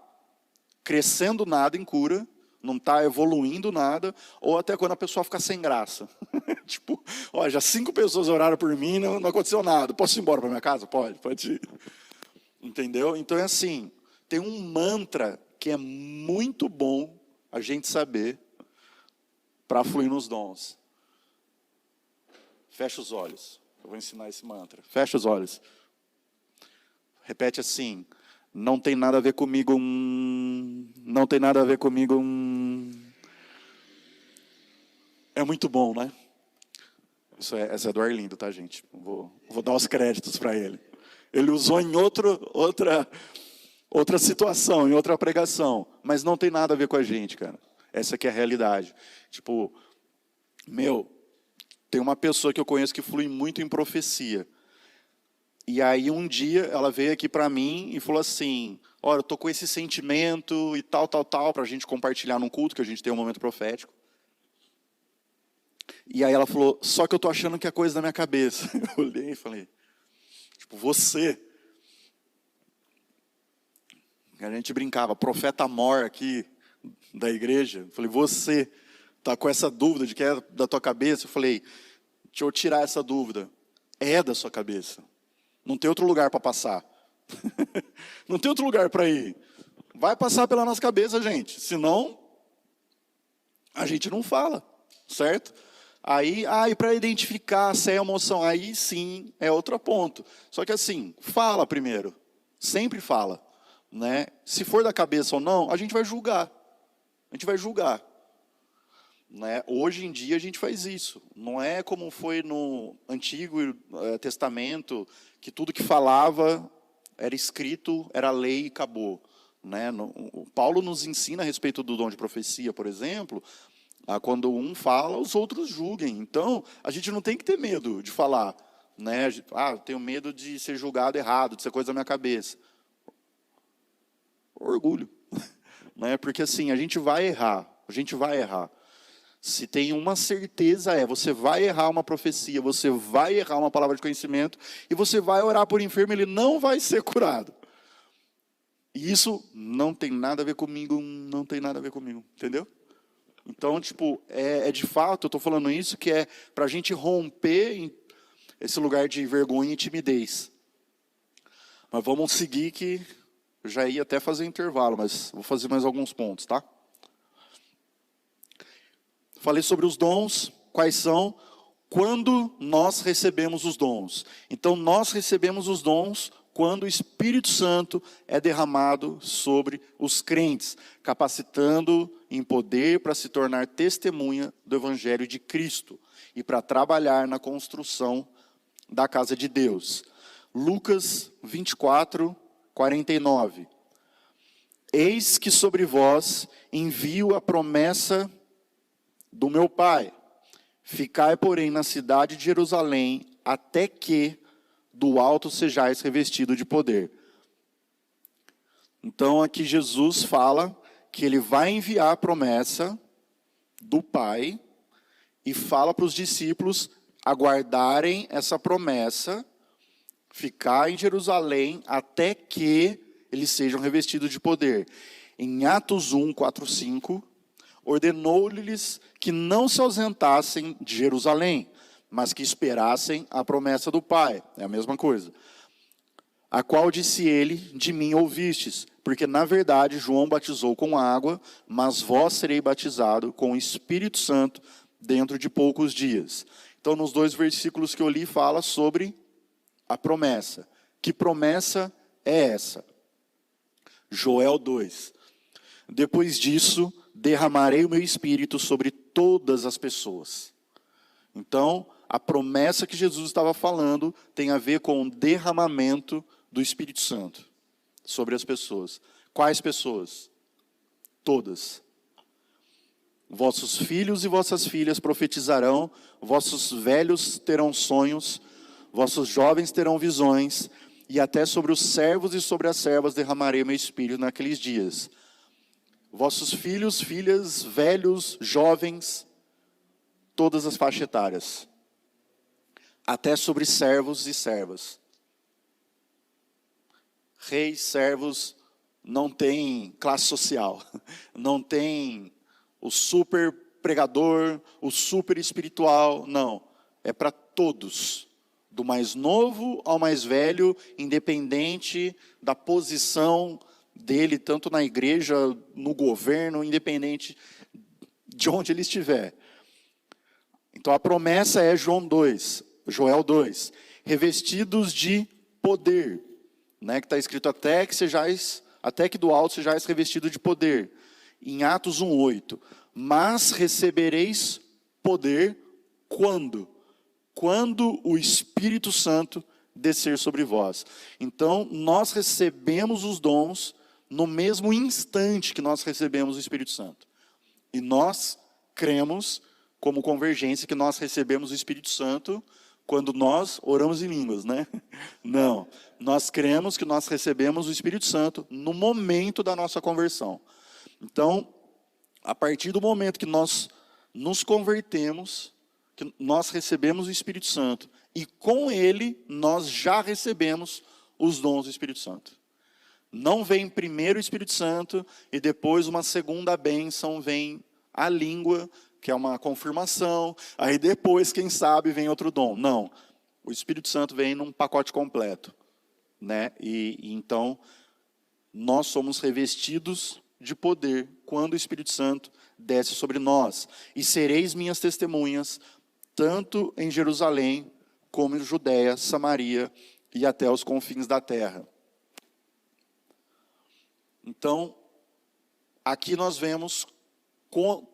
crescendo nada em cura, não está evoluindo nada, ou até quando a pessoa fica sem graça. Tipo, ó, já 5 pessoas oraram por mim e não aconteceu nada. Posso ir embora para minha casa? Pode ir. Entendeu? Então é assim, tem um mantra que é muito bom a gente saber para fluir nos dons. Fecha os olhos. Eu vou ensinar esse mantra. Fecha os olhos. Repete assim: não tem nada a ver comigo. Não tem nada a ver comigo. É muito bom, né? Essa é do Arlindo, tá, gente? Vou dar os créditos para ele. Ele usou em outra situação, em outra pregação. Mas não tem nada a ver com a gente, cara. Essa aqui é a realidade. Tipo, tem uma pessoa que eu conheço que flui muito em profecia. E aí um dia ela veio aqui para mim e falou assim: olha, eu tô com esse sentimento e tal, para a gente compartilhar num culto, que a gente tem um momento profético. E aí ela falou: só que eu tô achando que é coisa da minha cabeça. Eu olhei e falei: tipo, você... A gente brincava, profeta mor aqui da igreja. Eu falei: você tá com essa dúvida de que é da tua cabeça? Eu falei: deixa eu tirar essa dúvida. É da sua cabeça. Não tem outro lugar para passar. Não tem outro lugar para ir. Vai passar pela nossa cabeça, gente. Senão, a gente não fala, certo? Aí, e para identificar se é emoção, aí sim é outro ponto. Só que assim, fala primeiro. Sempre fala. Né? Se for da cabeça ou não, a gente vai julgar. A gente vai julgar. Né? Hoje em dia a gente faz isso. Não é como foi no Antigo Testamento, que tudo que falava era escrito, era lei e acabou. Né? O Paulo nos ensina a respeito do dom de profecia, por exemplo, quando um fala, os outros julguem. Então, a gente não tem que ter medo de falar. Né? Eu tenho medo de ser julgado errado, de ser coisa da minha cabeça. Orgulho. Né? Porque assim, a gente vai errar. Se tem uma certeza você vai errar uma profecia, você vai errar uma palavra de conhecimento, e você vai orar por enfermo, ele não vai ser curado. E isso não tem nada a ver comigo, não tem nada a ver comigo, entendeu? Então, tipo, de fato, eu estou falando isso, que é para a gente romper esse lugar de vergonha e timidez. Mas vamos seguir, que eu já ia até fazer intervalo, mas vou fazer mais alguns pontos, tá? Falei sobre os dons, quais são, quando nós recebemos os dons. Então, nós recebemos os dons quando o Espírito Santo é derramado sobre os crentes, capacitando em poder para se tornar testemunha do Evangelho de Cristo e para trabalhar na construção da casa de Deus. Lucas 24, 49. Eis que sobre vós envio a promessa do meu Pai. Ficai, porém, na cidade de Jerusalém, até que do alto sejais revestido de poder. Então, aqui Jesus fala que ele vai enviar a promessa do Pai e fala para os discípulos aguardarem essa promessa, ficar em Jerusalém até que eles sejam revestidos de poder. Em Atos 1, 4, 5, ordenou-lhes que não se ausentassem de Jerusalém, mas que esperassem a promessa do Pai. É a mesma coisa. A qual disse ele: de mim ouvistes, porque na verdade João batizou com água, mas vós serei batizado com o Espírito Santo dentro de poucos dias. Então, nos 2 versículos que eu li, fala sobre a promessa. Que promessa é essa? Joel 2. Depois disso, derramarei o meu Espírito sobre todas as pessoas. Então, a promessa que Jesus estava falando tem a ver com o derramamento do Espírito Santo sobre as pessoas. Quais pessoas? Todas. Vossos filhos e vossas filhas profetizarão, vossos velhos terão sonhos, vossos jovens terão visões, e até sobre os servos e sobre as servas derramarei meu Espírito naqueles dias. Vossos filhos, filhas, velhos, jovens, todas as faixas etárias. até sobre servos e servas. Reis, servos, não tem classe social, não tem o super pregador, o super espiritual, não. É para todos, do mais novo ao mais velho, independente da posição dele, tanto na igreja, no governo, independente de onde ele estiver. Então a promessa é Joel 2, revestidos de poder, né, que está escrito até que do alto sejais revestido de poder. Em Atos 1:8, mas recebereis poder quando? Quando o Espírito Santo descer sobre vós. Então, nós recebemos os dons no mesmo instante que nós recebemos o Espírito Santo. E nós cremos, como Convergência, que nós recebemos o Espírito Santo quando nós oramos em línguas, né? Não, nós cremos que nós recebemos o Espírito Santo no momento da nossa conversão. Então, a partir do momento que nós nos convertemos, que nós recebemos o Espírito Santo, e com ele nós já recebemos os dons do Espírito Santo. Não vem primeiro o Espírito Santo e depois uma segunda bênção, vem a língua, que é uma confirmação, aí depois, quem sabe, vem outro dom. Não, o Espírito Santo vem num pacote completo, né? E então, nós somos revestidos de poder quando o Espírito Santo desce sobre nós. E sereis minhas testemunhas, tanto em Jerusalém, como em Judeia, Samaria e até os confins da terra. Então, aqui nós vemos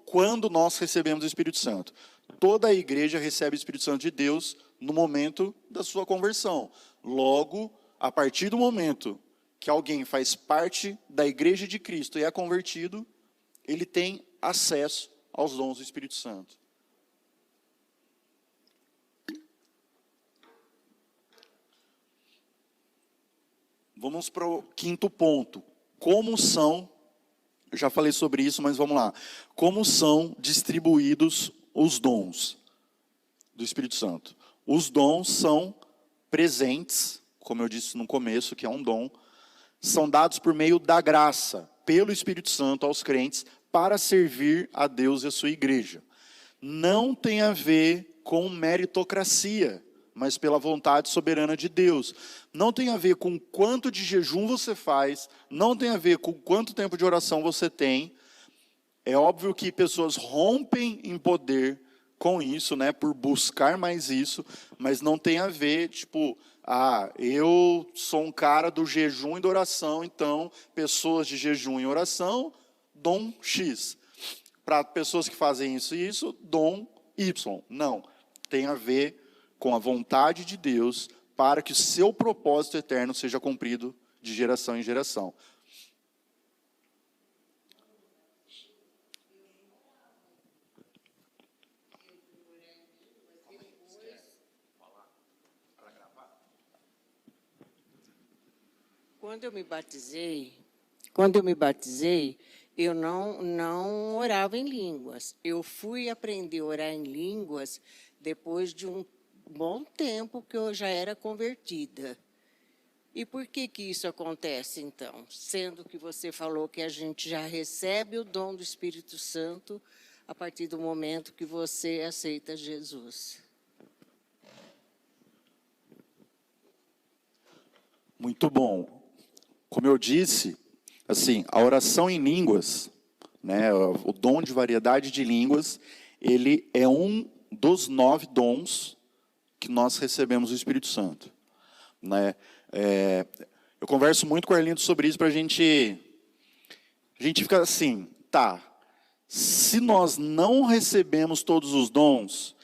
quando nós recebemos o Espírito Santo. Toda a igreja recebe o Espírito Santo de Deus no momento da sua conversão. Logo, a partir do momento que alguém faz parte da igreja de Cristo e é convertido, ele tem acesso aos dons do Espírito Santo. Vamos para o quinto ponto. Como são, eu já falei sobre isso, mas vamos lá. Como são distribuídos os dons do Espírito Santo? Os dons são presentes, como eu disse no começo, que é um dom, são dados por meio da graça, pelo Espírito Santo aos crentes, para servir a Deus e a sua igreja. Não tem a ver com meritocracia, mas pela vontade soberana de Deus. Não tem a ver com quanto de jejum você faz, não tem a ver com quanto tempo de oração você tem. É óbvio que pessoas rompem em poder com isso, né, por buscar mais isso, mas não tem a ver, tipo, eu sou um cara do jejum e da oração, então pessoas de jejum e oração, dom X. Para pessoas que fazem isso e isso, dom Y. Não, tem a ver com a vontade de Deus para que o seu propósito eterno seja cumprido de geração em geração. Quando eu me batizei, eu não orava em línguas. Eu fui aprender a orar em línguas depois de um bom tempo que eu já era convertida. E por que isso acontece, então? Sendo que você falou que a gente já recebe o dom do Espírito Santo a partir do momento que você aceita Jesus. Muito bom. Como eu disse, assim, a oração em línguas, né, o dom de variedade de línguas, ele é um dos 9 dons que nós recebemos do Espírito Santo, né? Eu converso muito com o Arlindo sobre isso para a gente ficar assim, tá, se nós não recebemos todos os dons,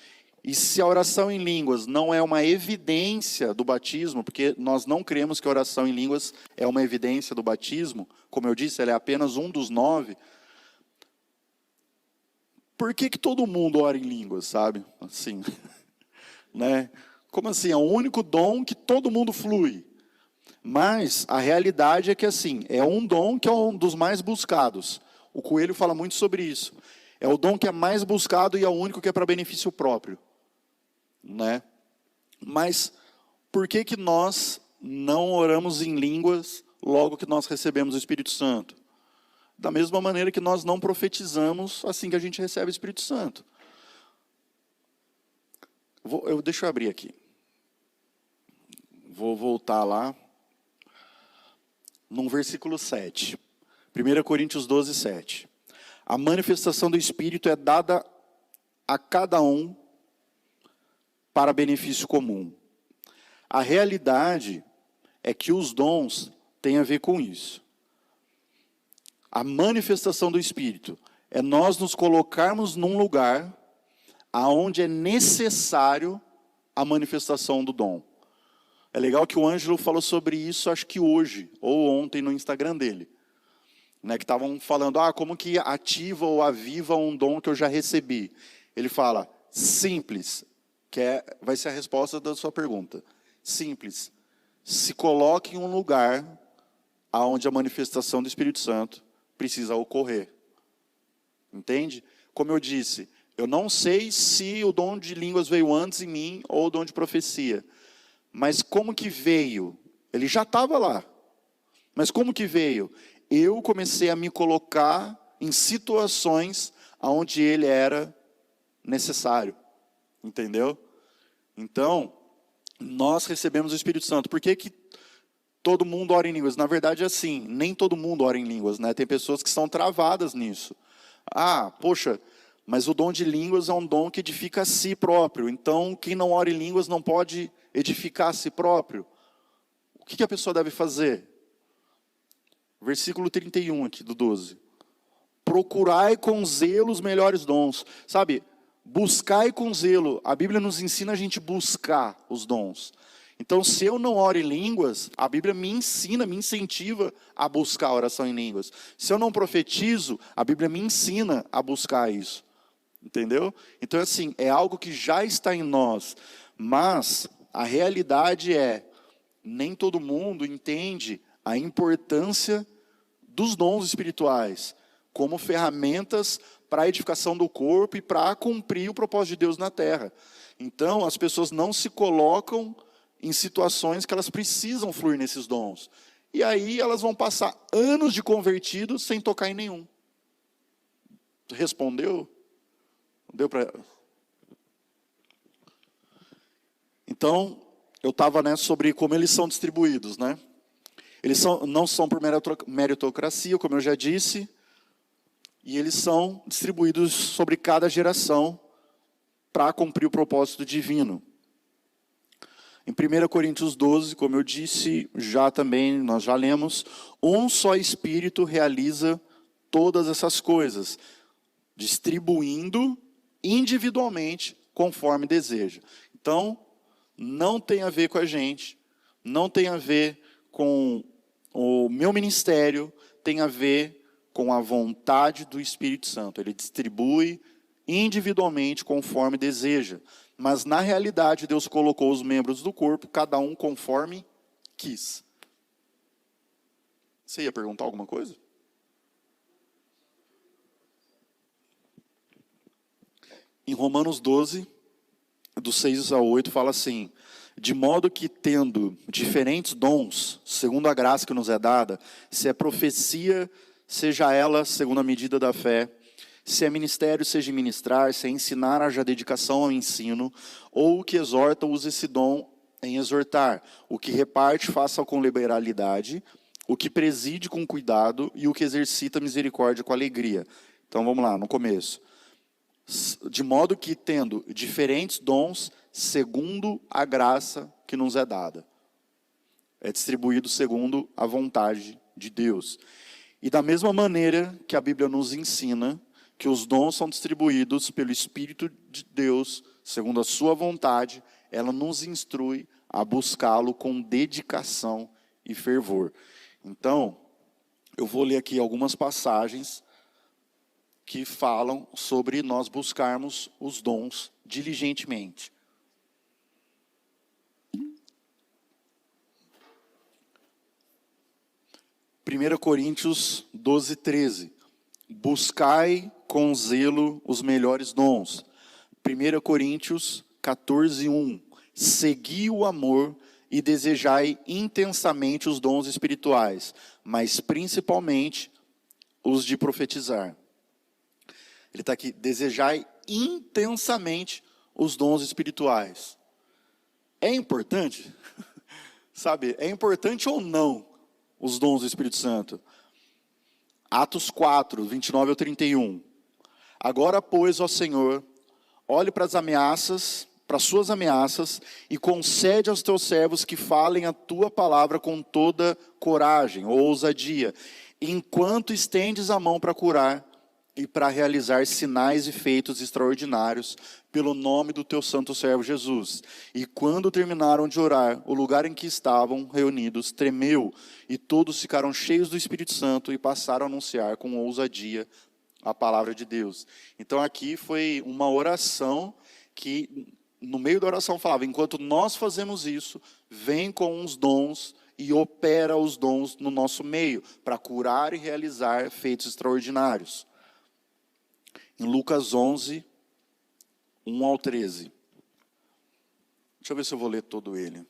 e se a oração em línguas não é uma evidência do batismo, porque nós não cremos que a oração em línguas é uma evidência do batismo, como eu disse, ela é apenas um dos 9, por que todo mundo ora em línguas, sabe? Assim, né? Como assim? É o único dom que todo mundo flui. Mas a realidade é que assim, é um dom que é um dos mais buscados. O Coelho fala muito sobre isso. É o dom que é mais buscado e é o único que é para benefício próprio, né? Mas por que que nós não oramos em línguas logo que nós recebemos o Espírito Santo? Da mesma maneira que nós não profetizamos assim que a gente recebe o Espírito Santo. Deixa eu abrir aqui. Vou voltar lá. No versículo 7. 1 Coríntios 12, 7. A manifestação do Espírito é dada a cada um para benefício comum. A realidade é que os dons têm a ver com isso. A manifestação do Espírito é nós nos colocarmos num lugar aonde é necessário a manifestação do dom. É legal que o Ângelo falou sobre isso, acho que hoje, ou ontem, no Instagram dele. Né, que estavam falando, como que ativa ou aviva um dom que eu já recebi. Ele fala, simples, vai ser a resposta da sua pergunta. Simples. Se coloque em um lugar onde a manifestação do Espírito Santo precisa ocorrer. Entende? Como eu disse, eu não sei se o dom de línguas veio antes em mim ou o dom de profecia. Mas como que veio? Ele já estava lá. Mas como que veio? Eu comecei a me colocar em situações onde ele era necessário. Entendeu? Então, nós recebemos o Espírito Santo. Por que que todo mundo ora em línguas? Na verdade é assim, nem todo mundo ora em línguas, né? Tem pessoas que são travadas nisso. Poxa, mas o dom de línguas é um dom que edifica a si próprio. Então, quem não ora em línguas não pode edificar a si próprio. O que a pessoa deve fazer? Versículo 31 aqui do 12. Procurai com zelo os melhores dons. Sabe, buscai com zelo. A Bíblia nos ensina a gente buscar os dons. Então, se eu não oro em línguas, a Bíblia me ensina, me incentiva a buscar a oração em línguas. Se eu não profetizo, a Bíblia me ensina a buscar isso. Entendeu? Então, assim, é algo que já está em nós. Mas a realidade é, nem todo mundo entende a importância dos dons espirituais como ferramentas para a edificação do corpo e para cumprir o propósito de Deus na terra. Então, as pessoas não se colocam em situações que elas precisam fluir nesses dons. E aí elas vão passar anos de convertidos sem tocar em nenhum. Respondeu? Deu para... Então, eu estava sobre como eles são distribuídos, né? Eles não são por meritocracia, como eu já disse, e eles são distribuídos sobre cada geração para cumprir o propósito divino. Em 1 Coríntios 12, como eu disse, nós já lemos, um só Espírito realiza todas essas coisas, distribuindo individualmente conforme deseja. Então, não tem a ver com a gente, não tem a ver com o meu ministério, tem a ver com a vontade do Espírito Santo. Ele distribui individualmente conforme deseja. Mas, na realidade, Deus colocou os membros do corpo, cada um conforme quis. Você ia perguntar alguma coisa? Em Romanos 12, do 6 ao 8, fala assim: de modo que, tendo diferentes dons, segundo a graça que nos é dada, se é profecia, seja ela segundo a medida da fé, se é ministério, seja ministrar, se é ensinar, haja dedicação ao ensino, ou o que exorta, use esse dom em exortar, o que reparte, faça com liberalidade, o que preside com cuidado, e o que exercita misericórdia com alegria. Então vamos lá, no começo. De modo que, tendo diferentes dons, segundo a graça que nos é dada. É distribuído segundo a vontade de Deus. E da mesma maneira que a Bíblia nos ensina que os dons são distribuídos pelo Espírito de Deus, segundo a sua vontade, ela nos instrui a buscá-lo com dedicação e fervor. Então, eu vou ler aqui algumas passagens que falam sobre nós buscarmos os dons diligentemente. Primeira Coríntios 12, 13. Buscai com zelo os melhores dons. 1 Coríntios 14, 1. segui o amor e desejai intensamente os dons espirituais, mas principalmente os de profetizar. Ele está aqui, desejai intensamente os dons espirituais. É importante? Sabe, é importante ou não os dons do Espírito Santo? Atos 4, 29 ao 31. Agora, pois, ó Senhor, olhe para as suas ameaças, e concede aos teus servos que falem a tua palavra com toda coragem ou ousadia, enquanto estendes a mão para curar e para realizar sinais e feitos extraordinários pelo nome do teu santo servo Jesus. E quando terminaram de orar, o lugar em que estavam reunidos tremeu, e todos ficaram cheios do Espírito Santo e passaram a anunciar com ousadia a palavra de Deus. Então aqui foi uma oração que, no meio da oração, falava: enquanto nós fazemos isso, vem com os dons e opera os dons no nosso meio, para curar e realizar feitos extraordinários. Em Lucas 11, 1 ao 13. Deixa eu ver se eu vou ler todo ele.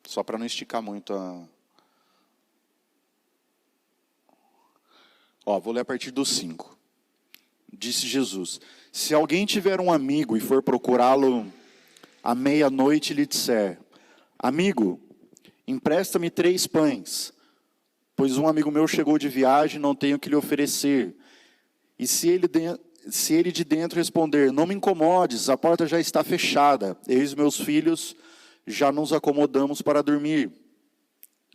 Só para não esticar muito a... vou ler a partir do 5. Disse Jesus: se alguém tiver um amigo e for procurá-lo à meia-noite e lhe disser: amigo, empresta-me 3 pães, pois um amigo meu chegou de viagem e não tenho o que lhe oferecer. E se ele de dentro responder: não me incomodes, a porta já está fechada, eu e os meus filhos já nos acomodamos para dormir,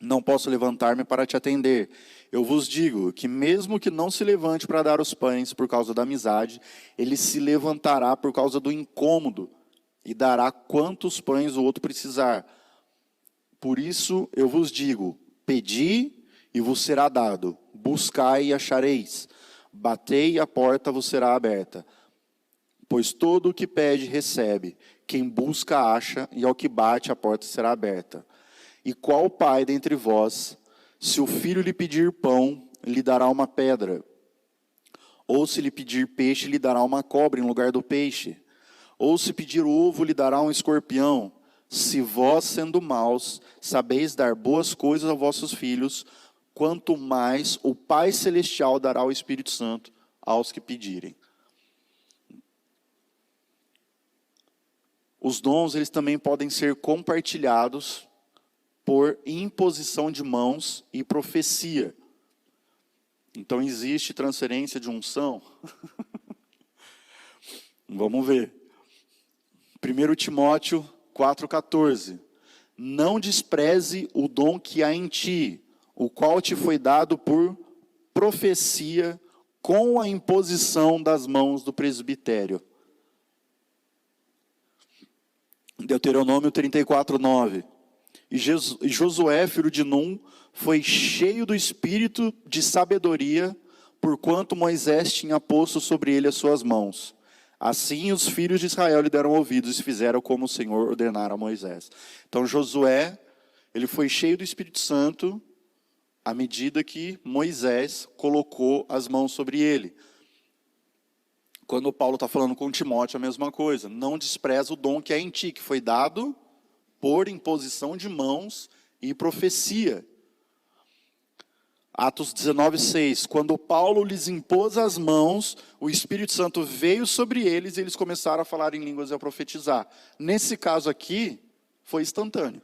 não posso levantar-me para te atender. Eu vos digo que mesmo que não se levante para dar os pães por causa da amizade, ele se levantará por causa do incômodo e dará quantos pães o outro precisar. Por isso eu vos digo: pedi e vos será dado, buscai e achareis, batei e a porta vos será aberta. Pois todo o que pede recebe, quem busca acha, e ao que bate a porta será aberta. E qual pai dentre vós, se o filho lhe pedir pão, lhe dará uma pedra? Ou se lhe pedir peixe, lhe dará uma cobra em lugar do peixe? Ou se pedir ovo, lhe dará um escorpião? Se vós, sendo maus, sabeis dar boas coisas aos vossos filhos, quanto mais o Pai Celestial dará o Espírito Santo aos que pedirem. Os dons, eles também podem ser compartilhados por imposição de mãos e profecia. Então, existe transferência de unção? Vamos ver. 1 Timóteo 4,14. Não despreze o dom que há em ti, o qual te foi dado por profecia com a imposição das mãos do presbitério. Deuteronômio 34:9. E Josué, filho de Num, foi cheio do espírito de sabedoria, porquanto Moisés tinha posto sobre ele as suas mãos. Assim os filhos de Israel lhe deram ouvidos e fizeram como o Senhor ordenara a Moisés. Então Josué, ele foi cheio do Espírito Santo à medida que Moisés colocou as mãos sobre ele. Quando Paulo está falando com Timóteo, a mesma coisa. Não despreza o dom que é em ti, que foi dado por imposição de mãos e profecia. Atos 19:6. Quando Paulo lhes impôs as mãos, o Espírito Santo veio sobre eles e eles começaram a falar em línguas e a profetizar. Nesse caso aqui, foi instantâneo.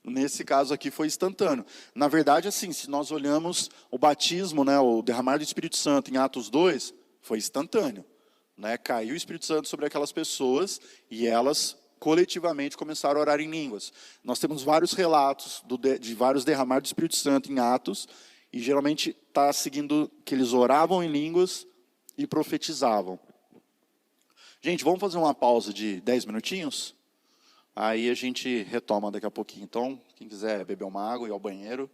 Nesse caso aqui foi instantâneo. Na verdade, assim, se nós olhamos o batismo, o derramar do Espírito Santo em Atos 2, foi instantâneo. Caiu o Espírito Santo sobre aquelas pessoas e elas coletivamente começaram a orar em línguas. Nós temos vários relatos de vários derramar do Espírito Santo em Atos, e geralmente está seguindo que eles oravam em línguas e profetizavam. Gente, vamos fazer uma pausa de 10 minutinhos? Aí a gente retoma daqui a pouquinho. Então, quem quiser beber uma água e ir ao banheiro.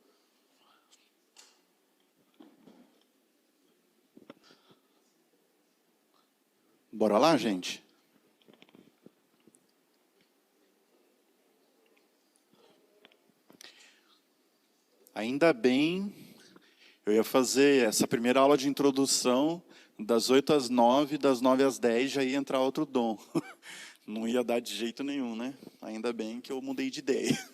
Bora lá, gente? Ainda bem, eu ia fazer essa primeira aula de introdução Das 8 às 9, das 9 às 10 já ia entrar outro dom. Não ia dar de jeito nenhum, né? Ainda bem que eu mudei de ideia.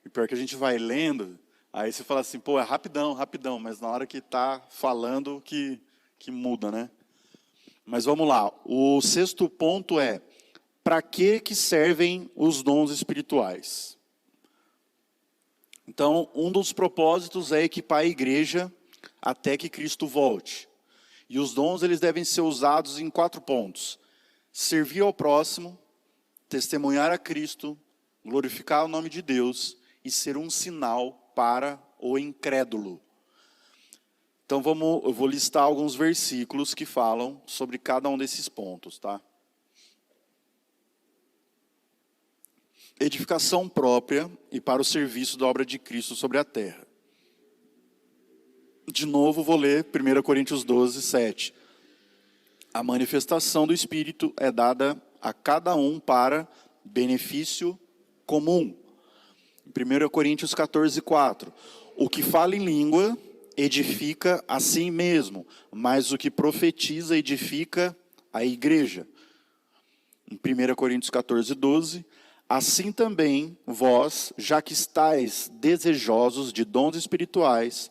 E pior que a gente vai lendo, aí você fala assim, pô, é rapidão, rapidão, mas na hora que está falando que muda, né? Mas vamos lá, o sexto ponto é, para que servem os dons espirituais? Então, um dos propósitos é equipar a igreja até que Cristo volte. E os dons eles devem ser usados em 4 pontos. Servir ao próximo, testemunhar a Cristo, glorificar o nome de Deus e ser um sinal para o incrédulo. Então eu vou listar alguns versículos que falam sobre cada um desses pontos, tá? Edificação própria e para o serviço da obra de Cristo sobre a terra. De novo, vou ler 1 Coríntios 12, 7. A manifestação do Espírito é dada a cada um para benefício comum. 1 Coríntios 14, 4. O que fala em língua edifica a si mesmo, mas o que profetiza edifica a igreja. Em 1 Coríntios 14, 12. Assim também vós, já que estáis desejosos de dons espirituais,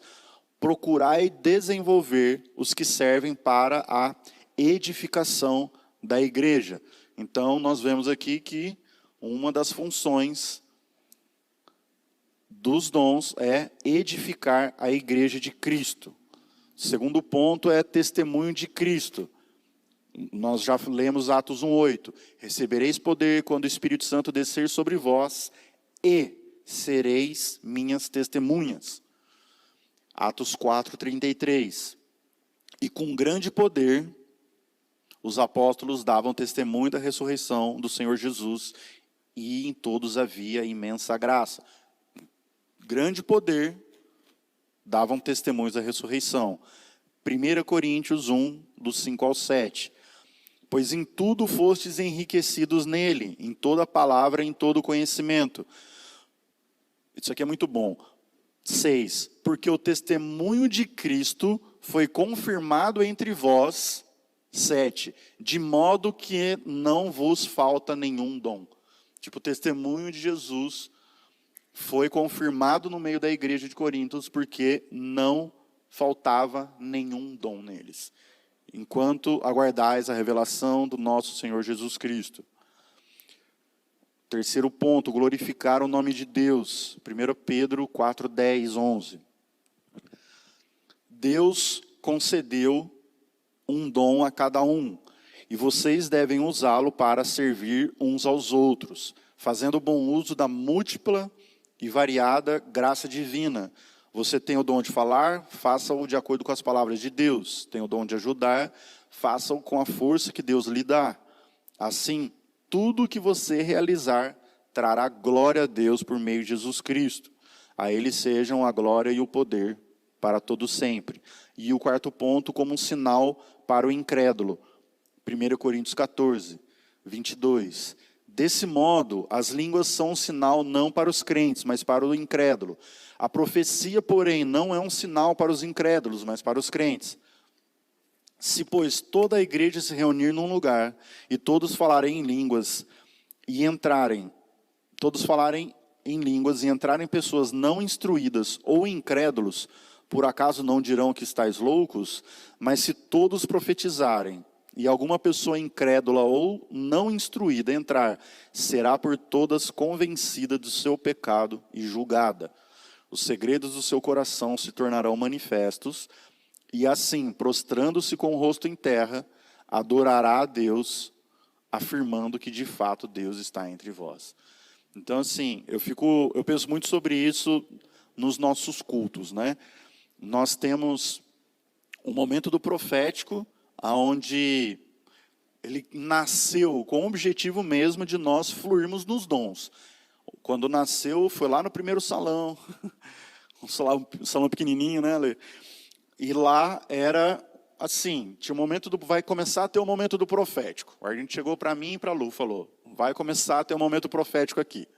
procurai desenvolver os que servem para a edificação da igreja. Então, nós vemos aqui que uma das funções dos dons é edificar a igreja de Cristo. O segundo ponto é testemunho de Cristo. Nós já lemos Atos 1:8. Recebereis poder quando o Espírito Santo descer sobre vós e sereis minhas testemunhas. Atos 4:33. E com grande poder os apóstolos davam testemunho da ressurreição do Senhor Jesus e em todos havia imensa graça. Grande poder davam testemunhos da ressurreição. 1 Coríntios 1, dos 5 ao 7. Pois em tudo fostes enriquecidos nele, em toda palavra, em todo conhecimento. Isso aqui é muito bom. 6. Porque o testemunho de Cristo foi confirmado entre vós. 7. De modo que não vos falta nenhum dom. Tipo, o testemunho de Jesus foi confirmado no meio da igreja de Corintos, porque não faltava nenhum dom neles. Enquanto aguardais a revelação do nosso Senhor Jesus Cristo. Terceiro ponto, glorificar o nome de Deus. 1 Pedro 4, 10, 11. Deus concedeu um dom a cada um, e vocês devem usá-lo para servir uns aos outros, fazendo bom uso da múltipla e variada graça divina. Você tem o dom de falar, faça-o de acordo com as palavras de Deus. Tem o dom de ajudar, faça-o com a força que Deus lhe dá. Assim, tudo que você realizar trará glória a Deus por meio de Jesus Cristo. A Ele sejam a glória e o poder para todo sempre. E o quarto ponto, como um sinal para o incrédulo. 1 Coríntios 14, 22. Desse modo, as línguas são um sinal não para os crentes, mas para o incrédulo. A profecia, porém, não é um sinal para os incrédulos, mas para os crentes. Se, pois, toda a igreja se reunir num lugar, e todos falarem em línguas, e entrarem pessoas não instruídas ou incrédulos, por acaso não dirão que estáis loucos? Mas se todos profetizarem, e alguma pessoa incrédula ou não instruída entrar, será por todas convencida do seu pecado e julgada. Os segredos do seu coração se tornarão manifestos, e assim, prostrando-se com o rosto em terra, adorará a Deus, afirmando que de fato Deus está entre vós. Então, assim, eu penso muito sobre isso nos nossos cultos, né? Nós temos um momento do profético, onde ele nasceu com o objetivo mesmo de nós fluirmos nos dons. Quando nasceu, foi lá no primeiro salão, um salão pequenininho, né, Lê? E lá era assim, tinha um momento vai começar a ter um momento do profético. A gente chegou para mim e para a Lu, falou, vai começar a ter um momento profético aqui.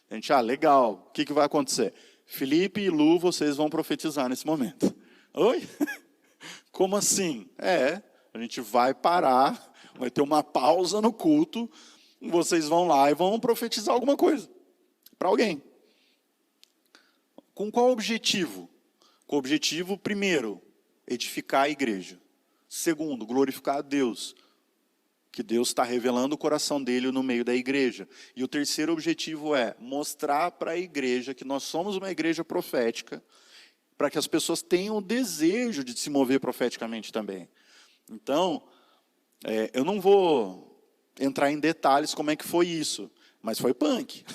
A gente, legal, o que vai acontecer? Felipe e Lu, vocês vão profetizar nesse momento. Oi? Como assim? A gente vai parar, vai ter uma pausa no culto, vocês vão lá e vão profetizar alguma coisa para alguém. Com qual objetivo? Com o objetivo, primeiro, edificar a igreja. Segundo, glorificar a Deus, que Deus está revelando o coração dele no meio da igreja. E o terceiro objetivo é mostrar para a igreja que nós somos uma igreja profética, para que as pessoas tenham o desejo de se mover profeticamente também. Então, eu não vou entrar em detalhes como é que foi isso, mas foi punk.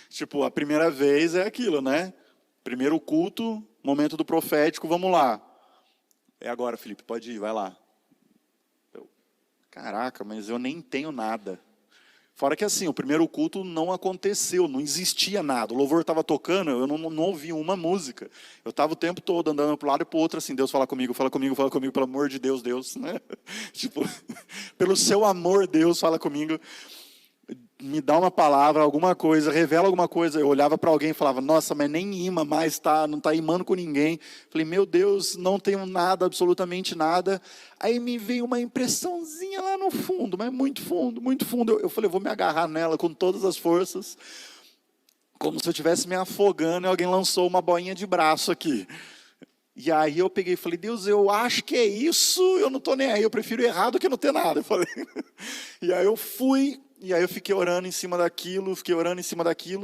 Tipo, a primeira vez é aquilo, né? Primeiro culto, momento do profético, vamos lá. É agora, Felipe, pode ir, vai lá. Caraca, mas eu nem tenho nada. Fora que assim, o primeiro culto não aconteceu, não existia nada. O louvor estava tocando, eu não ouvi uma música. Eu estava o tempo todo andando para um lado e para o outro, assim, Deus fala comigo, pelo amor de Deus, Deus. Né? Tipo, pelo seu amor, Deus, fala comigo. Me dá uma palavra, alguma coisa, revela alguma coisa. Eu olhava para alguém e falava, nossa, mas nem imã mais, não está imando com ninguém. Falei, meu Deus, não tenho nada, absolutamente nada. Aí me veio uma impressãozinha lá no fundo, mas muito fundo, muito fundo. Eu falei, eu vou me agarrar nela com todas as forças, como se eu estivesse me afogando e alguém lançou uma boinha de braço aqui. E aí eu peguei e falei, Deus, eu acho que é isso, eu não estou nem aí, eu prefiro errar do que não ter nada. Eu falei. E aí eu fui... E aí eu fiquei orando em cima daquilo,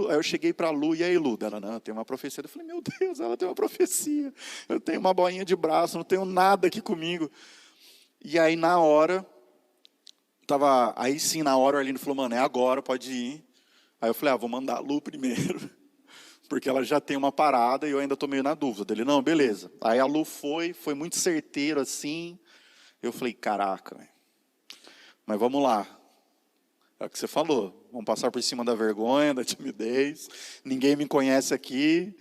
aí eu cheguei para a Lu, e aí Lu, ela, não, tem uma profecia. Eu falei, meu Deus, ela tem uma profecia, eu tenho uma boinha de braço, não tenho nada aqui comigo. E aí na hora, aí sim, na hora o Arlindo falou, mano, é agora, pode ir. Aí eu falei, vou mandar a Lu primeiro, porque ela já tem uma parada e eu ainda estou meio na dúvida. Dele, não, beleza. Aí a Lu foi muito certeiro assim, eu falei, caraca, mas vamos lá. É o que você falou, vamos passar por cima da vergonha, da timidez, ninguém me conhece aqui,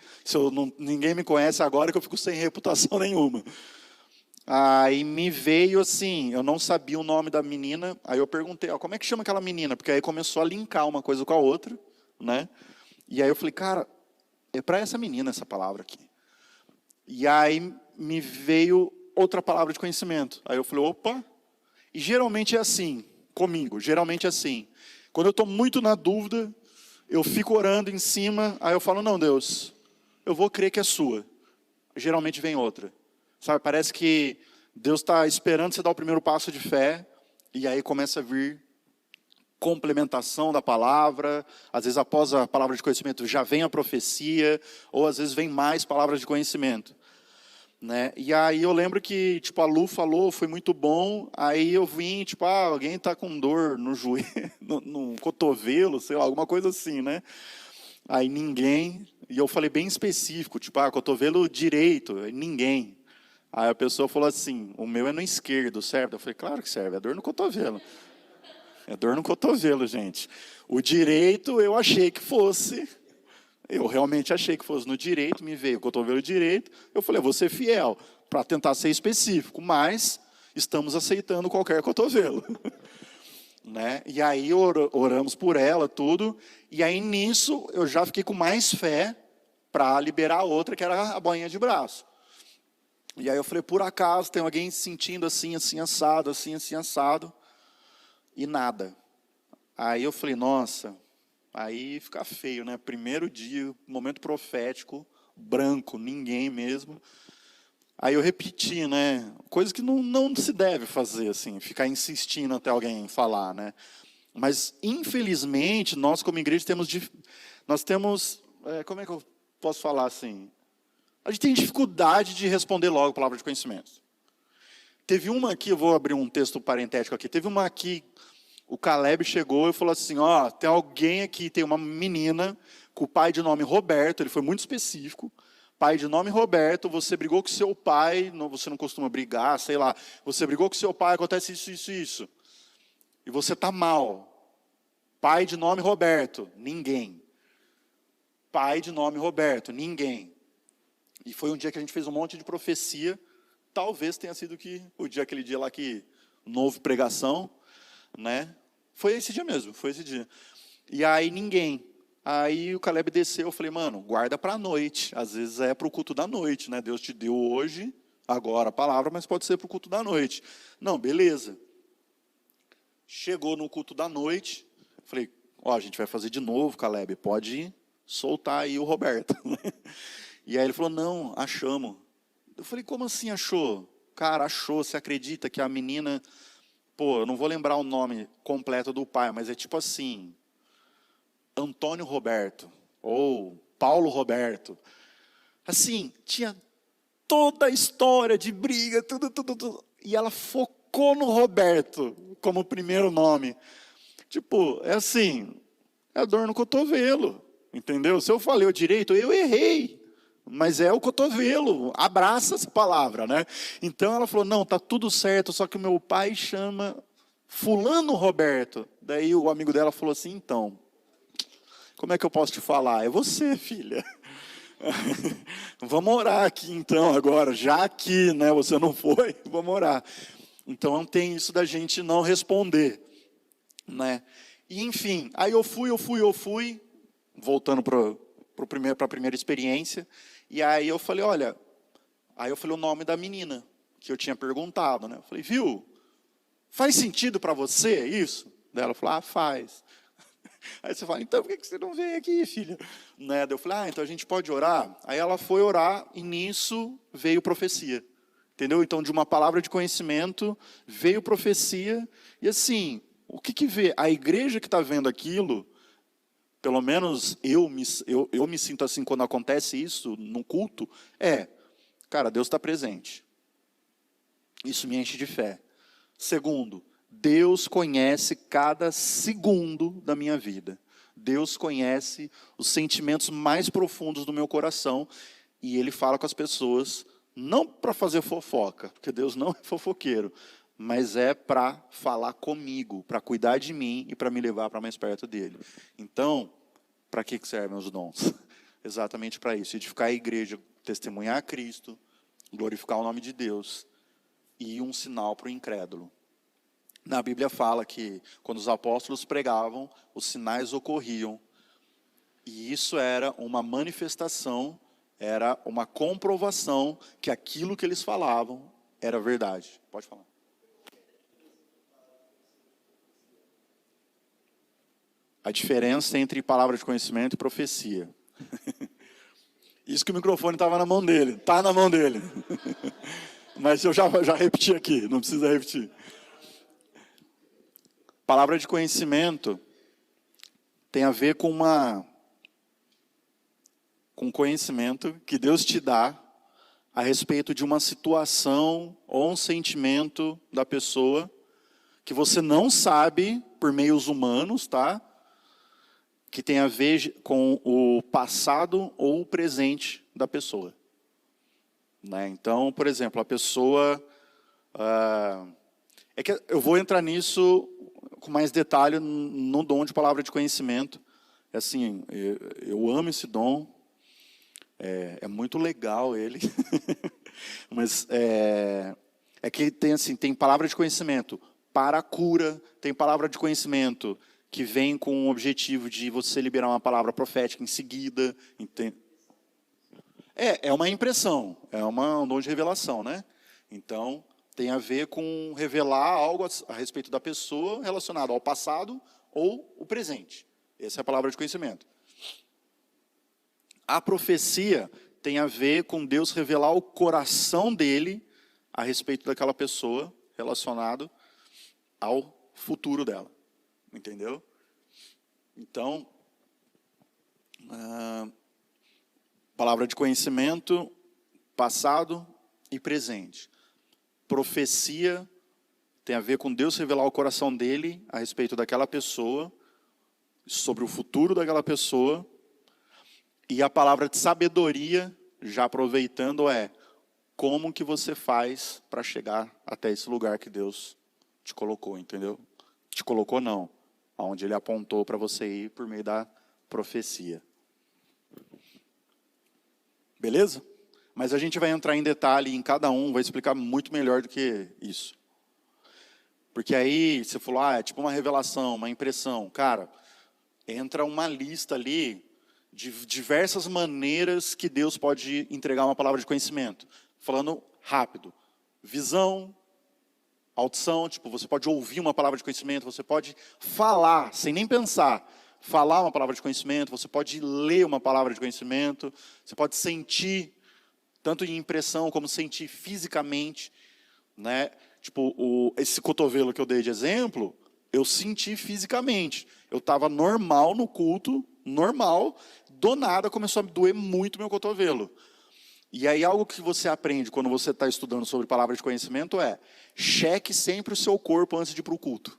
ninguém me conhece agora que eu fico sem reputação nenhuma. Aí me veio assim, eu não sabia o nome da menina, aí eu perguntei, como é que chama aquela menina? Porque aí começou a linkar uma coisa com a outra, né? E aí eu falei, cara, é para essa menina essa palavra aqui. E aí me veio outra palavra de conhecimento, aí eu falei, opa, e geralmente é assim, comigo, geralmente é assim. Quando eu estou muito na dúvida, eu fico orando em cima, aí eu falo, não, Deus, eu vou crer que é sua. Geralmente vem outra. Sabe, parece que Deus está esperando você dar o primeiro passo de fé, e aí começa a vir complementação da palavra, às vezes após a palavra de conhecimento já vem a profecia, ou às vezes vem mais palavras de conhecimento. Né? E aí eu lembro que a Lu falou, foi muito bom, aí eu vim, alguém está com dor no joelho, no cotovelo, sei lá, alguma coisa assim, né? Aí ninguém, e eu falei bem específico, cotovelo direito, ninguém. Aí a pessoa falou assim, o meu é no esquerdo, serve? Eu falei, claro que serve, é dor no cotovelo. É dor no cotovelo, gente. O direito eu achei que fosse... Eu realmente achei que fosse no direito, me veio o cotovelo direito. Eu falei, vou ser fiel, para tentar ser específico, mas estamos aceitando qualquer cotovelo. Né? E aí oramos por ela, tudo. E aí nisso eu já fiquei com mais fé para liberar a outra, que era a boinha de braço. E aí eu falei, por acaso tem alguém sentindo assim, assim, assado, assim, assim, assado. E nada. Aí eu falei, nossa... Aí fica feio, né? Primeiro dia, momento profético, branco, ninguém mesmo. Aí eu repeti, né? Coisa que não se deve fazer, assim, ficar insistindo até alguém falar, né? Mas, infelizmente, nós como igreja temos, como é que eu posso falar assim? A gente tem dificuldade de responder logo a palavra de conhecimento. Teve uma aqui, eu vou abrir um texto parentético aqui, teve uma aqui... O Caleb chegou e falou assim, tem alguém aqui, tem uma menina com o pai de nome Roberto, ele foi muito específico, pai de nome Roberto, você brigou com seu pai, você não costuma brigar, sei lá, você brigou com seu pai, acontece isso, isso, isso, e você está mal. Pai de nome Roberto, ninguém. Pai de nome Roberto, ninguém. E foi um dia que a gente fez um monte de profecia, talvez tenha sido aquele dia lá que novo pregação, né? Foi esse dia mesmo, foi esse dia. E aí ninguém. Aí o Caleb desceu, eu falei, mano, guarda para a noite. Às vezes é para o culto da noite, né? Deus te deu hoje, agora a palavra, mas pode ser para o culto da noite. Não, beleza. Chegou no culto da noite, falei, ó, a gente vai fazer de novo, Caleb, pode soltar aí o Roberto. E aí ele falou, não, achamos. Eu falei, como assim achou? Cara, achou, você acredita que a menina, pô, eu não vou lembrar o nome completo do pai, mas é tipo assim, Antônio Roberto, ou Paulo Roberto. Assim, tinha toda a história de briga, tudo. E ela focou no Roberto como primeiro nome. Tipo, é assim, é dor no cotovelo, entendeu? Se eu falei o direito, eu errei. Mas é o cotovelo, abraça essa palavra, né? Então ela falou, não, tá tudo certo, só que o meu pai chama fulano Roberto. Daí o amigo dela falou assim, então, como é que eu posso te falar? É você, filha. Vamos orar aqui então agora, já que, né, você não foi, vamos orar. Então tem isso da gente não responder, né? E enfim, aí eu fui, voltando para a primeira experiência, e aí eu falei, olha, aí eu falei o nome da menina, que eu tinha perguntado, né? Eu falei, viu, faz sentido para você isso? Daí ela falou, faz. Aí você fala, então por que você não veio aqui, filha? Né? Daí eu falei, então a gente pode orar? Aí ela foi orar e nisso veio profecia. Entendeu? Então de uma palavra de conhecimento veio profecia. E assim, o que vê? A igreja que está vendo aquilo, pelo menos eu me sinto assim quando acontece isso no culto, cara, Deus está presente. Isso me enche de fé. Segundo, Deus conhece cada segundo da minha vida. Deus conhece os sentimentos mais profundos do meu coração. E Ele fala com as pessoas, não para fazer fofoca, porque Deus não é fofoqueiro, mas é para falar comigo, para cuidar de mim e para me levar para mais perto dEle. Então, para que servem os dons? Exatamente para isso, edificar a igreja, testemunhar a Cristo, glorificar o nome de Deus e um sinal para o incrédulo. Na Bíblia fala que quando os apóstolos pregavam, os sinais ocorriam. E isso era uma manifestação, era uma comprovação que aquilo que eles falavam era verdade. Pode falar. A diferença entre palavra de conhecimento e profecia. Isso que o microfone estava na mão dele. Está na mão dele. Mas eu já repeti aqui, não precisa repetir. Palavra de conhecimento tem a ver com conhecimento que Deus te dá a respeito de uma situação ou um sentimento da pessoa que você não sabe por meios humanos, tá? Que tem a ver com o passado ou o presente da pessoa. Né? Então, por exemplo, a pessoa... é que eu vou entrar nisso com mais detalhe no dom de palavra de conhecimento. Assim, eu amo esse dom, é muito legal ele, mas é que tem, assim, tem palavra de conhecimento para a cura, tem palavra de conhecimento que vem com o objetivo de você liberar uma palavra profética em seguida. É uma impressão, um dom de revelação, né? Então... tem a ver com revelar algo a respeito da pessoa relacionado ao passado ou o presente. Essa é a palavra de conhecimento. A profecia tem a ver com Deus revelar o coração dele a respeito daquela pessoa relacionado ao futuro dela. Entendeu? Então, palavra de conhecimento, passado e presente. Profecia tem a ver com Deus revelar o coração dele a respeito daquela pessoa, sobre o futuro daquela pessoa. E a palavra de sabedoria, já aproveitando, como que você faz para chegar até esse lugar que Deus te colocou, entendeu? Te colocou não, aonde Ele apontou para você ir por meio da profecia. Beleza? Mas a gente vai entrar em detalhe em cada um, vai explicar muito melhor do que isso. Porque aí, você falou, é tipo uma revelação, uma impressão. Cara, entra uma lista ali de diversas maneiras que Deus pode entregar uma palavra de conhecimento. Falando rápido. Visão, audição, tipo, você pode ouvir uma palavra de conhecimento, você pode falar, sem nem pensar, falar uma palavra de conhecimento, você pode ler uma palavra de conhecimento, você pode sentir, tanto em impressão como sentir fisicamente, né? Tipo, esse cotovelo que eu dei de exemplo, eu senti fisicamente. Eu estava normal no culto, normal, do nada começou a doer muito meu cotovelo. E aí algo que você aprende quando você está estudando sobre palavra de conhecimento é: cheque sempre o seu corpo antes de ir para o culto.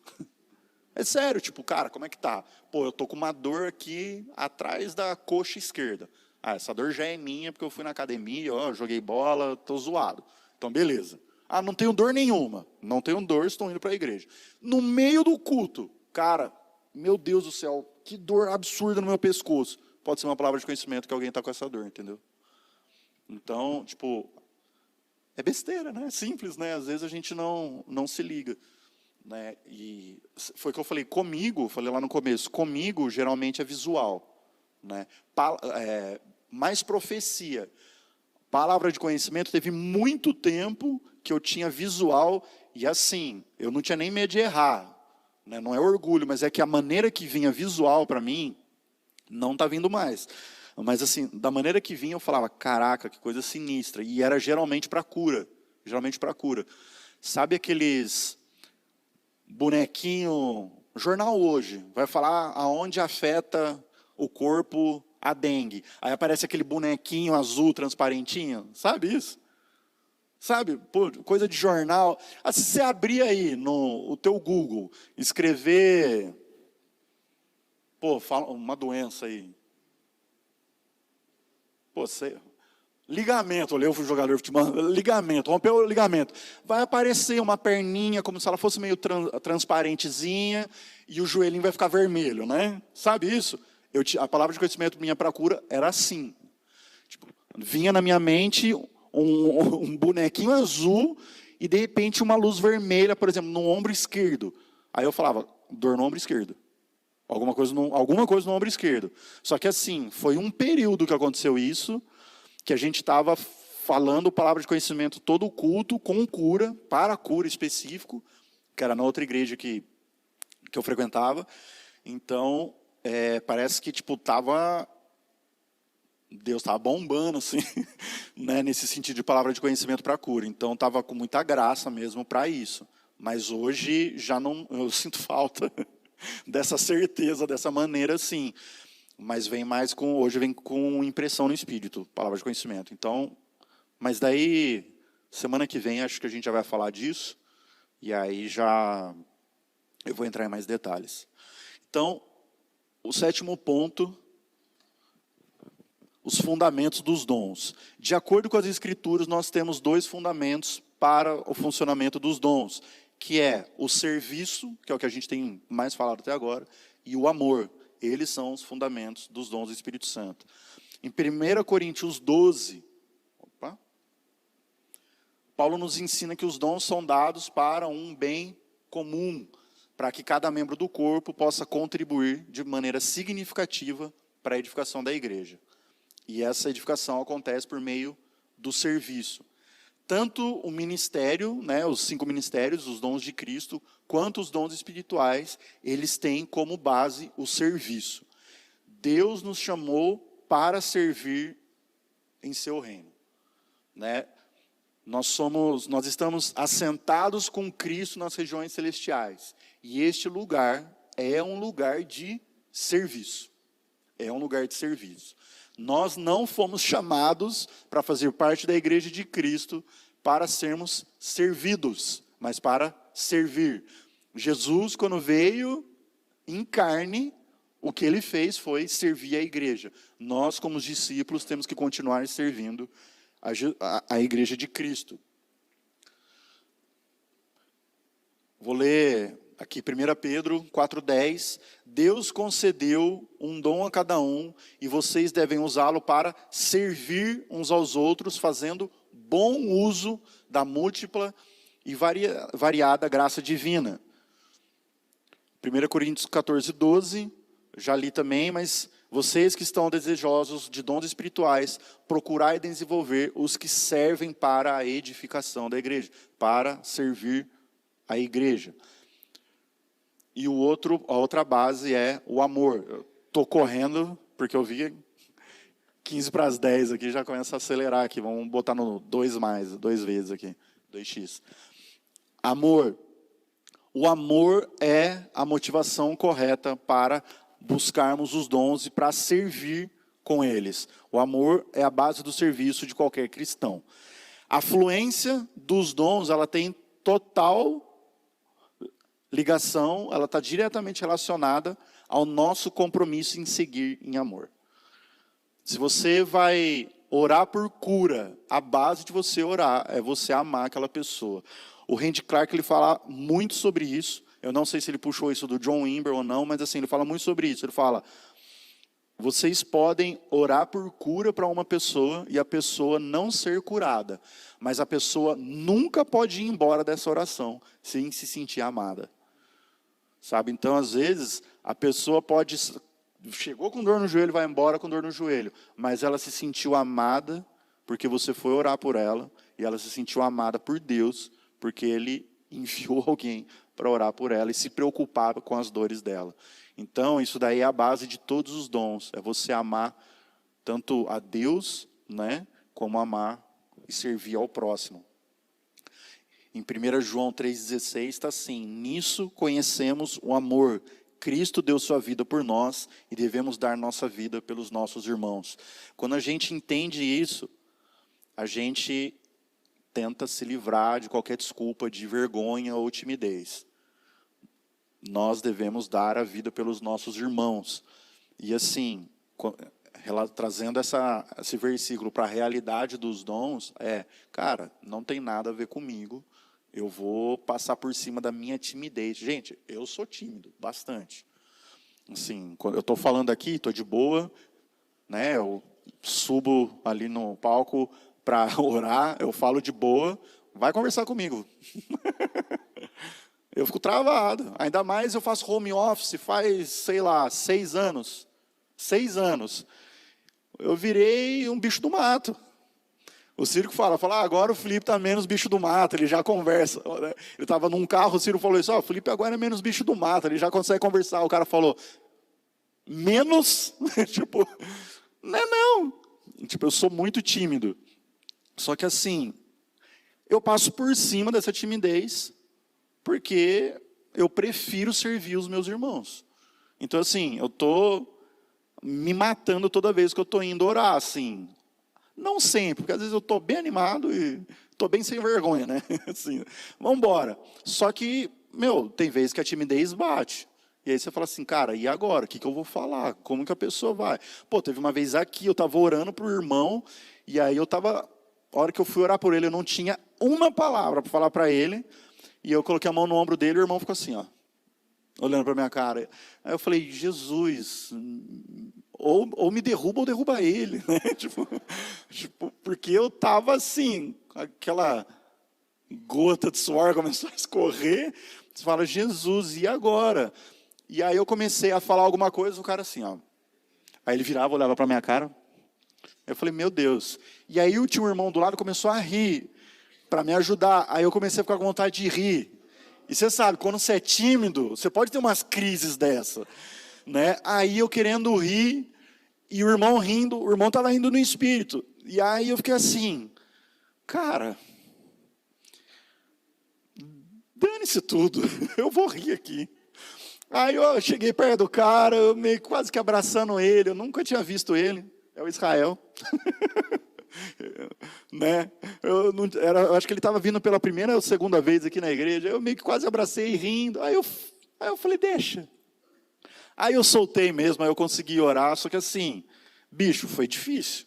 É sério, tipo, cara, como é que tá? Pô, eu tô com uma dor aqui atrás da coxa esquerda. Ah, essa dor já é minha porque eu fui na academia, ó, joguei bola, tô zoado. Então, beleza. Ah, não tenho dor nenhuma. Não tenho dor, estou indo para a igreja. No meio do culto, cara, meu Deus do céu, que dor absurda no meu pescoço. Pode ser uma palavra de conhecimento que alguém está com essa dor, entendeu? Então, tipo, é besteira, né? É simples, né? Às vezes a gente não se liga, né? E foi o que eu falei, falei lá no começo, comigo geralmente é visual, né? Mais profecia. Palavra de conhecimento, teve muito tempo que eu tinha visual, e assim, eu não tinha nem medo de errar, né? Não é orgulho, mas é que a maneira que vinha visual para mim, não está vindo mais. Mas assim, da maneira que vinha, eu falava, caraca, que coisa sinistra. E era geralmente para cura. Geralmente para cura. Sabe aqueles bonequinho, jornal hoje, vai falar aonde afeta o corpo a dengue. Aí aparece aquele bonequinho azul transparentinho. Sabe isso? Sabe? Pô, coisa de jornal. Ah, se você abrir aí no teu Google, escrever, pô, fala uma doença aí. Pô, ligamento, olhei o jogador de futebol, ligamento, rompeu o ligamento. Vai aparecer uma perninha, como se ela fosse meio transparentezinha, e o joelhinho vai ficar vermelho, né? Sabe isso? A palavra de conhecimento minha para cura era assim. Tipo, vinha na minha mente um bonequinho azul, e de repente uma luz vermelha, por exemplo, no ombro esquerdo. Aí eu falava, dor no ombro esquerdo. Alguma coisa no ombro esquerdo. Só que assim, foi um período que aconteceu isso, que a gente estava falando palavra de conhecimento todo o culto, com cura, para cura específico, que era na outra igreja que eu frequentava. Então, parece que tipo, Deus estava bombando, assim, né, nesse sentido de palavra de conhecimento para cura. Então, estava com muita graça mesmo para isso. Mas hoje já não, eu sinto falta dessa certeza, dessa maneira, sim. Mas hoje vem com impressão no espírito, palavra de conhecimento. Então, mas daí, semana que vem, acho que a gente já vai falar disso, e aí eu vou entrar em mais detalhes. Então, o 7º ponto, os fundamentos dos dons. De acordo com as Escrituras, nós temos 2 fundamentos para o funcionamento dos dons, que é o serviço, que é o que a gente tem mais falado até agora, e o amor. Eles são os fundamentos dos dons do Espírito Santo. Em 1 Coríntios 12, Paulo nos ensina que os dons são dados para um bem comum, para que cada membro do corpo possa contribuir de maneira significativa para a edificação da igreja. E essa edificação acontece por meio do serviço. Tanto o ministério, né, os 5 ministérios, os dons de Cristo, quanto os dons espirituais, eles têm como base o serviço. Deus nos chamou para servir em seu reino, né? Nós estamos assentados com Cristo nas regiões celestiais. E este lugar é um lugar de serviço. É um lugar de serviço. Nós não fomos chamados para fazer parte da igreja de Cristo para sermos servidos, mas para servir. Jesus, quando veio em carne, o que ele fez foi servir a igreja. Nós, como discípulos, temos que continuar servindo a igreja de Cristo. Vou ler aqui 1 Pedro 4,10. Deus concedeu um dom a cada um, e vocês devem usá-lo para servir uns aos outros, fazendo bom uso da múltipla e variada graça divina. 1 Coríntios 14,12, já li também, mas Vocês que estão desejosos de dons espirituais, procurai desenvolver os que servem para a edificação da igreja, para servir a igreja. E a outra base é o amor. Eu estou correndo, porque eu vi 15 para as 10 aqui, já começa a acelerar aqui. Vamos botar no 2 vezes aqui, 2x. Amor. O amor é a motivação correta para buscarmos os dons e para servir com eles. O amor é a base do serviço de qualquer cristão. A fluência dos dons, ela tem total ligação, ela está diretamente relacionada ao nosso compromisso em seguir em amor. Se você vai orar por cura, a base de você orar é você amar aquela pessoa. O Randy Clark, ele fala muito sobre isso. Eu não sei se ele puxou isso do John Wimber ou não, mas assim, ele fala muito sobre isso. Ele fala, vocês podem orar por cura para uma pessoa e a pessoa não ser curada, mas a pessoa nunca pode ir embora dessa oração sem se sentir amada. Sabe? Então, às vezes, a pessoa chegou com dor no joelho, vai embora com dor no joelho, mas ela se sentiu amada porque você foi orar por ela, e ela se sentiu amada por Deus, porque Ele enviou alguém para orar por ela e se preocupar com as dores dela. Então, isso daí é a base de todos os dons, é você amar tanto a Deus, né, como amar e servir ao próximo. Em 1 João 3,16 está assim, nisso conhecemos o amor. Cristo deu sua vida por nós e devemos dar nossa vida pelos nossos irmãos. Quando a gente entende isso, a gente tenta se livrar de qualquer desculpa de vergonha ou timidez. Nós devemos dar a vida pelos nossos irmãos. E assim, trazendo esse versículo para a realidade dos dons, cara, não tem nada a ver comigo. Eu vou passar por cima da minha timidez. Gente, eu sou tímido, bastante. Assim, quando eu estou falando aqui, estou de boa, né? Eu subo ali no palco para orar, eu falo de boa, vai conversar comigo. Eu fico travado. Ainda mais eu faço home office faz, sei lá, 6 anos. 6 anos. Eu virei um bicho do mato. O Ciro fala, agora o Felipe está menos bicho do mato, ele já conversa. Ele estava num carro, o Ciro falou isso, o Felipe agora é menos bicho do mato, ele já consegue conversar. O cara falou, menos? Tipo, não. Tipo, eu sou muito tímido. Só que assim, eu passo por cima dessa timidez, porque eu prefiro servir os meus irmãos. Então assim, eu estou me matando toda vez que eu estou indo orar, assim. Não sempre, porque às vezes eu estou bem animado e estou bem sem vergonha, né? Assim, vamos embora. Só que, tem vezes que a timidez bate. E aí você fala assim, cara, e agora? O que eu vou falar? Como que a pessoa vai? Teve uma vez aqui, eu estava orando para o irmão, e aí a hora que eu fui orar por ele, eu não tinha uma palavra para falar para ele, e eu coloquei a mão no ombro dele e o irmão ficou assim, olhando para a minha cara. Aí eu falei, Jesus, ou me derruba ou derruba ele, né? Tipo, porque eu estava assim, aquela gota de suor começou a escorrer, você fala, Jesus, e agora? E aí eu comecei a falar alguma coisa, o cara assim, Aí ele virava, olhava para a minha cara, eu falei, meu Deus. E aí tinha um irmão do lado começou a rir, para me ajudar, aí eu comecei a ficar com vontade de rir. E você sabe, quando você é tímido, você pode ter umas crises dessa, né? Aí eu querendo rir, e o irmão rindo, o irmão estava rindo no espírito. E aí eu fiquei assim, cara, dane-se tudo, eu vou rir aqui. Aí eu cheguei perto do cara, eu meio quase que abraçando ele, eu nunca tinha visto ele, é o Israel. Né? Eu acho que ele estava vindo pela primeira ou segunda vez aqui na igreja, eu meio que quase abracei rindo, aí eu falei, deixa. Aí eu soltei mesmo, aí eu consegui orar, só que assim, bicho, foi difícil.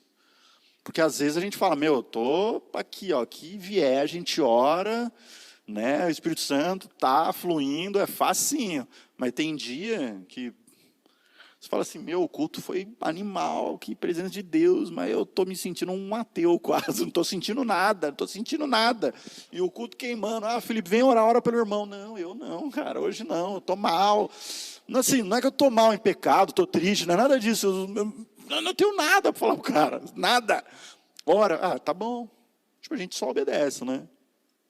Porque às vezes a gente fala, eu tô aqui, que vier, a gente ora, né? O Espírito Santo tá fluindo, é facinho. Mas tem dia que Você fala assim, meu, o culto foi animal, que presença de Deus, mas eu estou me sentindo um ateu quase, não estou sentindo nada, não estou sentindo nada. E o culto queimando, Felipe, vem orar, ora pelo irmão. Não, eu não, cara, hoje não, eu estou mal. Não, assim, não é que eu estou mal em pecado, estou triste, não é nada disso. Eu não tenho nada para falar para o cara, nada. Ora, tá bom. Tipo, a gente só obedece, né?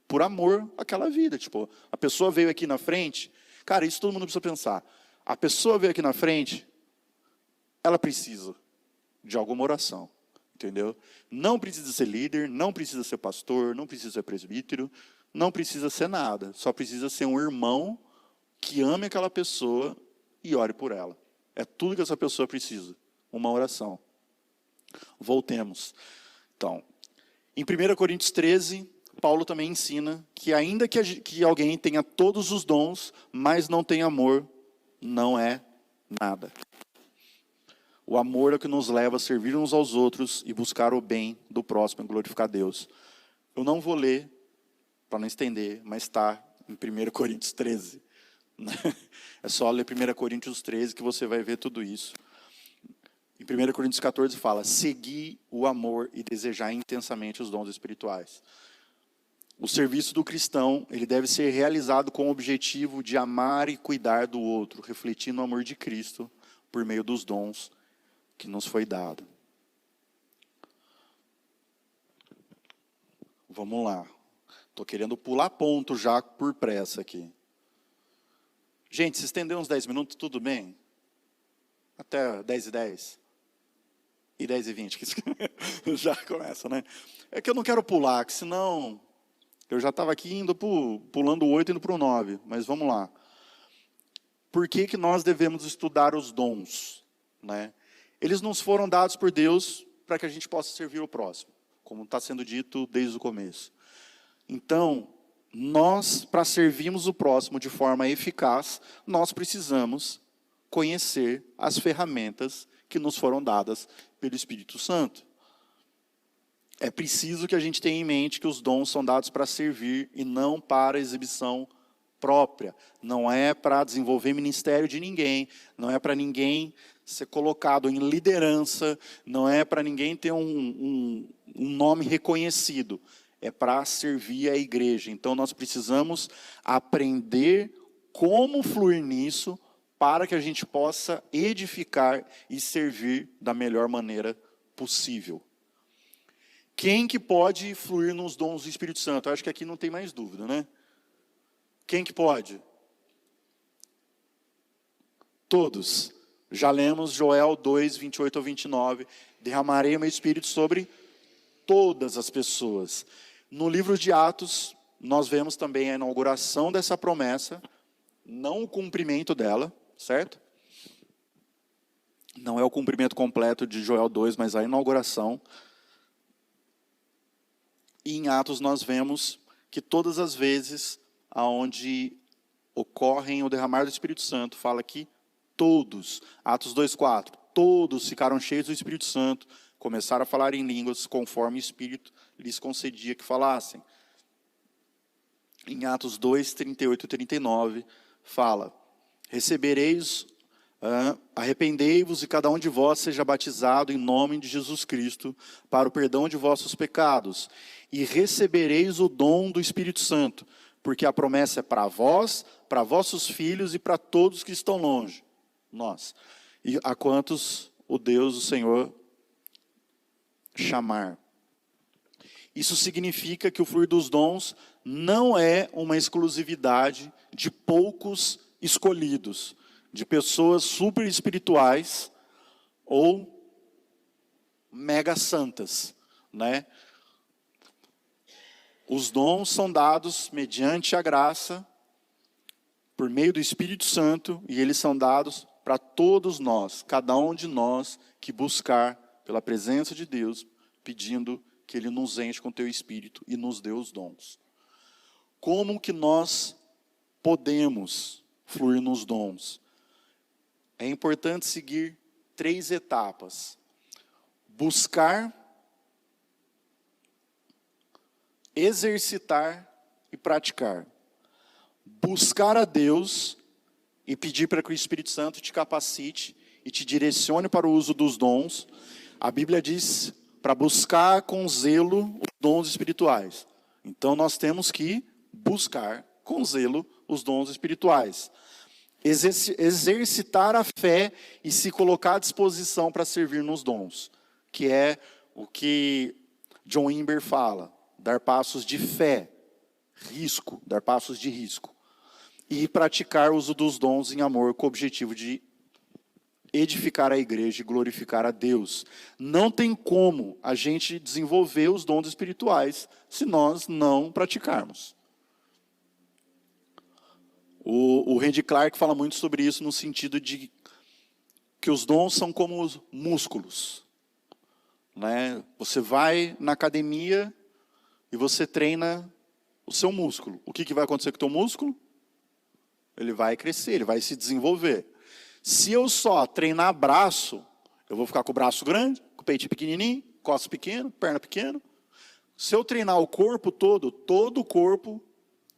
Por amor àquela vida. Tipo, a pessoa veio aqui na frente, cara, isso todo mundo precisa pensar. A pessoa veio aqui na frente, ela precisa de alguma oração, entendeu? Não precisa ser líder, não precisa ser pastor, não precisa ser presbítero, não precisa ser nada. Só precisa ser um irmão que ame aquela pessoa e ore por ela. É tudo que essa pessoa precisa, uma oração. Voltemos. Então, em 1 Coríntios 13, Paulo também ensina que ainda que alguém tenha todos os dons, mas não tem amor, não é nada. O amor é o que nos leva a servir uns aos outros e buscar o bem do próximo e glorificar Deus. Eu não vou ler, para não estender, mas está em 1 Coríntios 13. É só ler 1 Coríntios 13 que você vai ver tudo isso. Em 1 Coríntios 14 fala, seguir o amor e desejar intensamente os dons espirituais. O serviço do cristão, ele deve ser realizado com o objetivo de amar e cuidar do outro, refletindo o amor de Cristo por meio dos dons que nos foi dado. Vamos lá. Estou querendo pular ponto já por pressa aqui. Gente, se estender uns 10 minutos, tudo bem? Até 10:10? E 10:20, que já começa, né? É que eu não quero pular, que senão eu já estava aqui pulando o 8 indo para o 9, mas vamos lá. Por que nós devemos estudar os dons? Né? Eles nos foram dados por Deus para que a gente possa servir o próximo, como está sendo dito desde o começo. Então, nós, para servirmos o próximo de forma eficaz, nós precisamos conhecer as ferramentas que nos foram dadas pelo Espírito Santo. É preciso que a gente tenha em mente que os dons são dados para servir e não para exibição própria. Não é para desenvolver ministério de ninguém, não é para ninguém ser colocado em liderança, não é para ninguém ter um nome reconhecido. É para servir a igreja. Então nós precisamos aprender como fluir nisso para que a gente possa edificar e servir da melhor maneira possível. Quem que pode fluir nos dons do Espírito Santo? Eu acho que aqui não tem mais dúvida, né? Quem que pode? Todos. Já lemos Joel 2, 28 ao 29. Derramarei o meu Espírito sobre todas as pessoas. No livro de Atos, nós vemos também a inauguração dessa promessa, não o cumprimento dela, certo? Não é o cumprimento completo de Joel 2, mas a inauguração. E em Atos nós vemos que todas as vezes onde ocorrem o derramar do Espírito Santo, fala que todos, Atos 2:4, todos ficaram cheios do Espírito Santo, começaram a falar em línguas conforme o Espírito lhes concedia que falassem. Em Atos 2, 38 e 39, fala, arrependei-vos e cada um de vós seja batizado em nome de Jesus Cristo para o perdão de vossos pecados e recebereis o dom do Espírito Santo, porque a promessa é para vós, para vossos filhos e para todos que estão longe, nós, e a quantos o Deus, o Senhor, chamar. Isso significa que o fluir dos dons não é uma exclusividade de poucos escolhidos, de pessoas super espirituais ou mega santas, né? Os dons são dados mediante a graça, por meio do Espírito Santo, e eles são dados para todos nós, cada um de nós que buscar pela presença de Deus, pedindo que Ele nos enche com o teu Espírito e nos dê os dons. Como que nós podemos fluir nos dons? É importante seguir 3 etapas. Buscar, exercitar e praticar. Buscar a Deus e pedir para que o Espírito Santo te capacite e te direcione para o uso dos dons, a Bíblia diz para buscar com zelo os dons espirituais. Então nós temos que buscar com zelo os dons espirituais. Exercitar a fé e se colocar à disposição para servir nos dons, que é o que John Wimber fala, dar passos de fé, risco, dar passos de risco. E praticar o uso dos dons em amor com o objetivo de edificar a igreja e glorificar a Deus. Não tem como a gente desenvolver os dons espirituais se nós não praticarmos. O Randy Clark fala muito sobre isso no sentido de que os dons são como os músculos, né? Você vai na academia e você treina o seu músculo. O que vai acontecer com o teu músculo? Ele vai crescer, ele vai se desenvolver. Se eu só treinar braço, eu vou ficar com o braço grande, com o peito pequenininho, costas pequeno, perna pequena. Se eu treinar o corpo todo, todo o corpo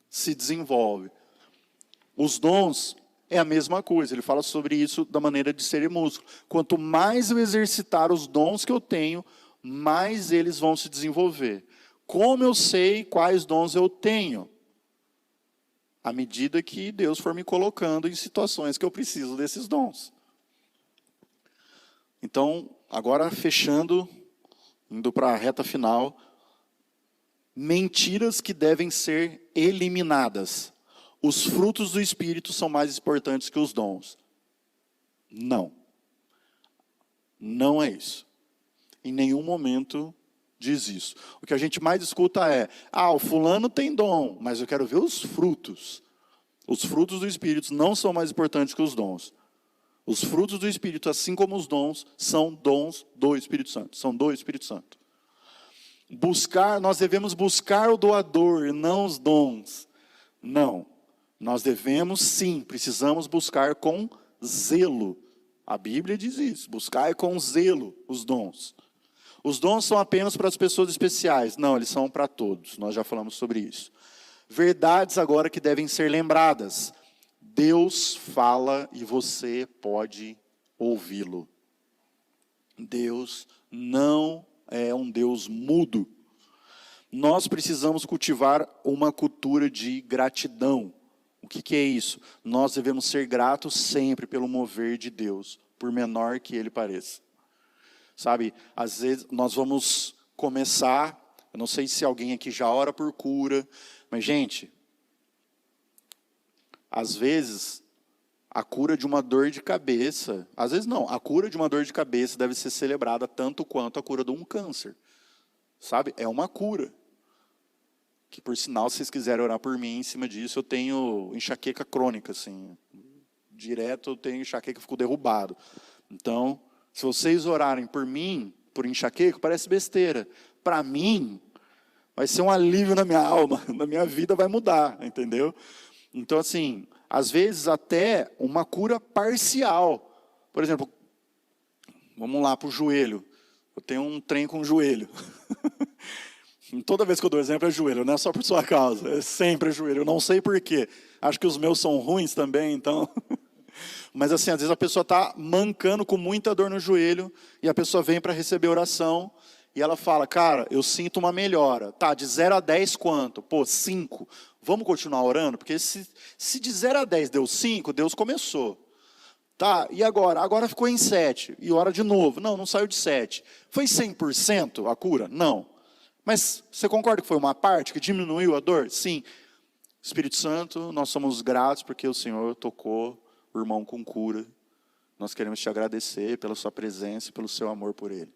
se desenvolve. Os dons é a mesma coisa, ele fala sobre isso da maneira de ser músculo. Quanto mais eu exercitar os dons que eu tenho, mais eles vão se desenvolver. Como eu sei quais dons eu tenho? À medida que Deus for me colocando em situações que eu preciso desses dons. Então, agora fechando, indo para a reta final, mentiras que devem ser eliminadas. Os frutos do Espírito são mais importantes que os dons. Não. Não é isso. Em nenhum momento diz isso. O que a gente mais escuta é, o fulano tem dom, mas eu quero ver os frutos. Os frutos do Espírito não são mais importantes que os dons. Os frutos do Espírito, assim como os dons, são dons do Espírito Santo. São do Espírito Santo. Nós devemos buscar o doador e não os dons. Não. Nós devemos, sim, precisamos buscar com zelo. A Bíblia diz isso, buscar com zelo os dons. Os dons são apenas para as pessoas especiais. Não, eles são para todos. Nós já falamos sobre isso. Verdades agora que devem ser lembradas. Deus fala e você pode ouvi-lo. Deus não é um Deus mudo. Nós precisamos cultivar uma cultura de gratidão. O que é isso? Nós devemos ser gratos sempre pelo mover de Deus, por menor que ele pareça. Sabe, às vezes nós vamos começar, eu não sei se alguém aqui já ora por cura, mas gente, às vezes a cura de uma dor de cabeça, às vezes não, a cura de uma dor de cabeça deve ser celebrada tanto quanto a cura de um câncer. Sabe, é uma cura. Que por sinal, se vocês quiserem orar por mim em cima disso, eu tenho enxaqueca crônica, assim. Direto eu tenho enxaqueca, fico derrubado. Então, se vocês orarem por mim, por enxaqueca, parece besteira. Para mim, vai ser um alívio na minha alma, na minha vida vai mudar, entendeu? Então, assim, às vezes até uma cura parcial. Por exemplo, vamos lá para o joelho. Eu tenho um trem com o joelho. Toda vez que eu dou exemplo é joelho, não é só por sua causa, é sempre joelho. Eu não sei porquê. Acho que os meus são ruins também, então. Mas assim, às vezes a pessoa está mancando com muita dor no joelho e a pessoa vem para receber oração e ela fala, cara, eu sinto uma melhora. Tá, de 0 a 10 quanto? Pô, 5. Vamos continuar orando? Porque se de 0 a 10 deu 5, Deus começou. Tá, e agora? Agora ficou em 7. E ora de novo. Não saiu de 7. Foi 100% a cura? Não. Mas você concorda que foi uma parte que diminuiu a dor? Sim. Espírito Santo, nós somos gratos porque o Senhor tocou o irmão com cura. Nós queremos te agradecer pela sua presença e pelo seu amor por ele.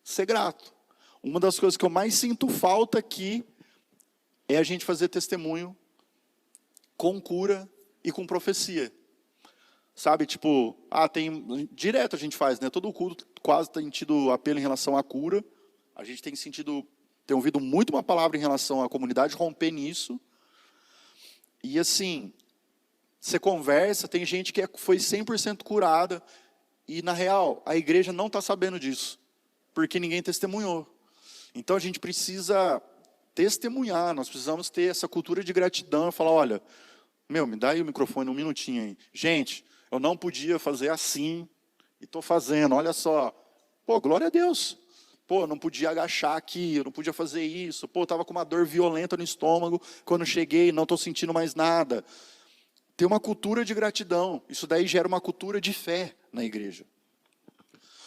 Ser grato. Uma das coisas que eu mais sinto falta aqui é a gente fazer testemunho com cura e com profecia. Sabe, tipo, direto a gente faz, né? Todo culto quase tem tido apelo em relação à cura. A gente tem ouvido muito uma palavra em relação à comunidade romper nisso. E assim, você conversa, tem gente que foi 100% curada. E na real, a igreja não está sabendo disso. Porque ninguém testemunhou. Então a gente precisa testemunhar. Nós precisamos ter essa cultura de gratidão. E falar, olha, me dá aí o microfone um minutinho aí. Gente, Eu não podia fazer assim, e estou fazendo, olha só. Pô, glória a Deus. Pô, eu não podia agachar aqui, eu não podia fazer isso. Pô, eu estava com uma dor violenta no estômago, quando cheguei, não estou sentindo mais nada. Tem uma cultura de gratidão, isso daí gera uma cultura de fé na igreja.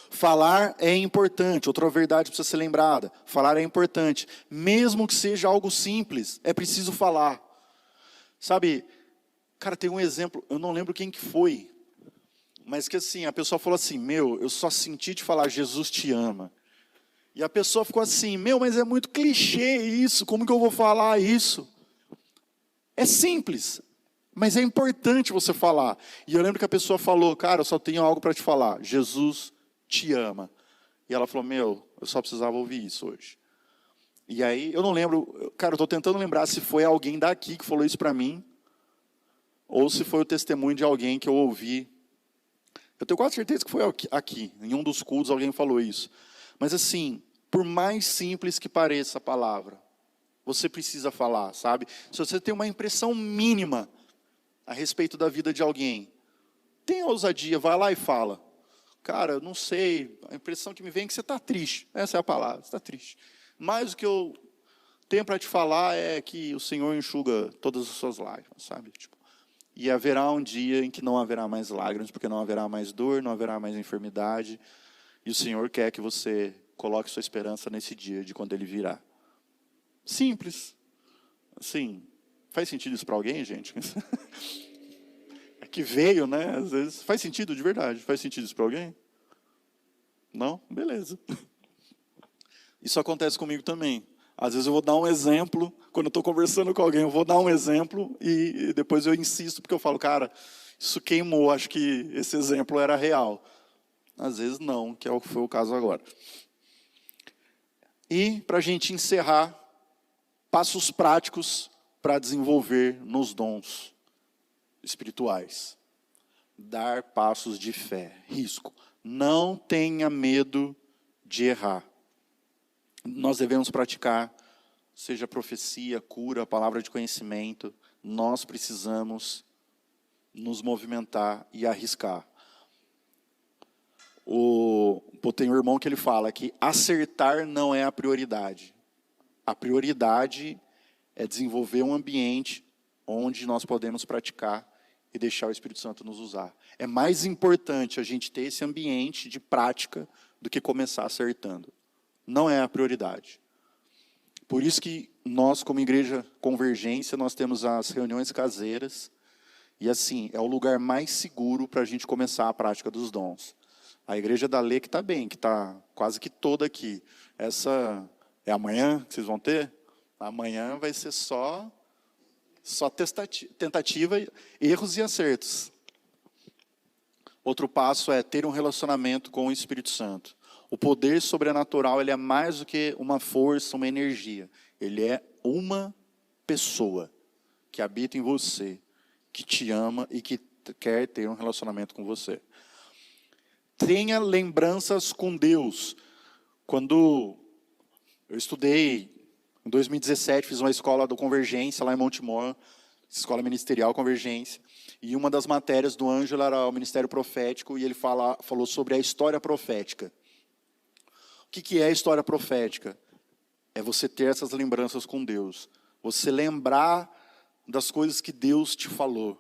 Falar é importante, outra verdade precisa ser lembrada. Falar é importante, mesmo que seja algo simples, é preciso falar. Sabe, cara, tem um exemplo, eu não lembro quem que foi, mas que assim, a pessoa falou assim, eu só senti te falar, Jesus te ama. E a pessoa ficou assim, mas é muito clichê isso, como que eu vou falar isso? É simples, mas é importante você falar. E eu lembro que a pessoa falou, cara, eu só tenho algo para te falar, Jesus te ama. E ela falou, eu só precisava ouvir isso hoje. E aí, eu não lembro, cara, eu estou tentando lembrar se foi alguém daqui que falou isso para mim, ou se foi o testemunho de alguém que eu ouvi. Eu tenho quase certeza que foi aqui, em um dos cultos alguém falou isso. Mas assim, por mais simples que pareça a palavra, você precisa falar, sabe? Se você tem uma impressão mínima a respeito da vida de alguém, tenha ousadia, vai lá e fala. Cara, eu não sei, a impressão que me vem é que você está triste. Essa é a palavra, você está triste. Mas o que eu tenho para te falar é que o Senhor enxuga todas as suas lágrimas, sabe? E haverá um dia em que não haverá mais lágrimas, porque não haverá mais dor, não haverá mais enfermidade. E o Senhor quer que você coloque sua esperança nesse dia, de quando Ele virá. Simples. Assim, faz sentido isso para alguém, gente? É que veio, né? Às vezes, faz sentido de verdade? Faz sentido isso para alguém? Não? Beleza. Isso acontece comigo também. Às vezes eu vou dar um exemplo, quando eu estou conversando com alguém, eu vou dar um exemplo e depois eu insisto, porque eu falo, cara, isso queimou, acho que esse exemplo era real. Às vezes não, que é o que foi o caso agora. E, para a gente encerrar, passos práticos para desenvolver nos dons espirituais. Dar passos de fé, risco. Não tenha medo de errar. Nós devemos praticar, seja profecia, cura, palavra de conhecimento, nós precisamos nos movimentar e arriscar. Tem um irmão que ele fala que acertar não é a prioridade. A prioridade é desenvolver um ambiente onde nós podemos praticar e deixar o Espírito Santo nos usar. É mais importante a gente ter esse ambiente de prática do que começar acertando. Não é a prioridade. Por isso que nós, como Igreja Convergência, nós temos as reuniões caseiras. E assim, é o lugar mais seguro para a gente começar a prática dos dons. A Igreja da Lê que está bem, que está quase que toda aqui. Essa é amanhã que vocês vão ter? Amanhã vai ser só tentativa, erros e acertos. Outro passo é ter um relacionamento com o Espírito Santo. O poder sobrenatural, ele é mais do que uma força, uma energia. Ele é uma pessoa que habita em você, que te ama e que quer ter um relacionamento com você. Tenha lembranças com Deus. Quando eu estudei, em 2017, fiz uma escola do Convergência lá em Montemor, escola ministerial Convergência, e uma das matérias do Ângelo era o ministério profético, e ele falou sobre a história profética. O que é a história profética? É você ter essas lembranças com Deus. Você lembrar das coisas que Deus te falou.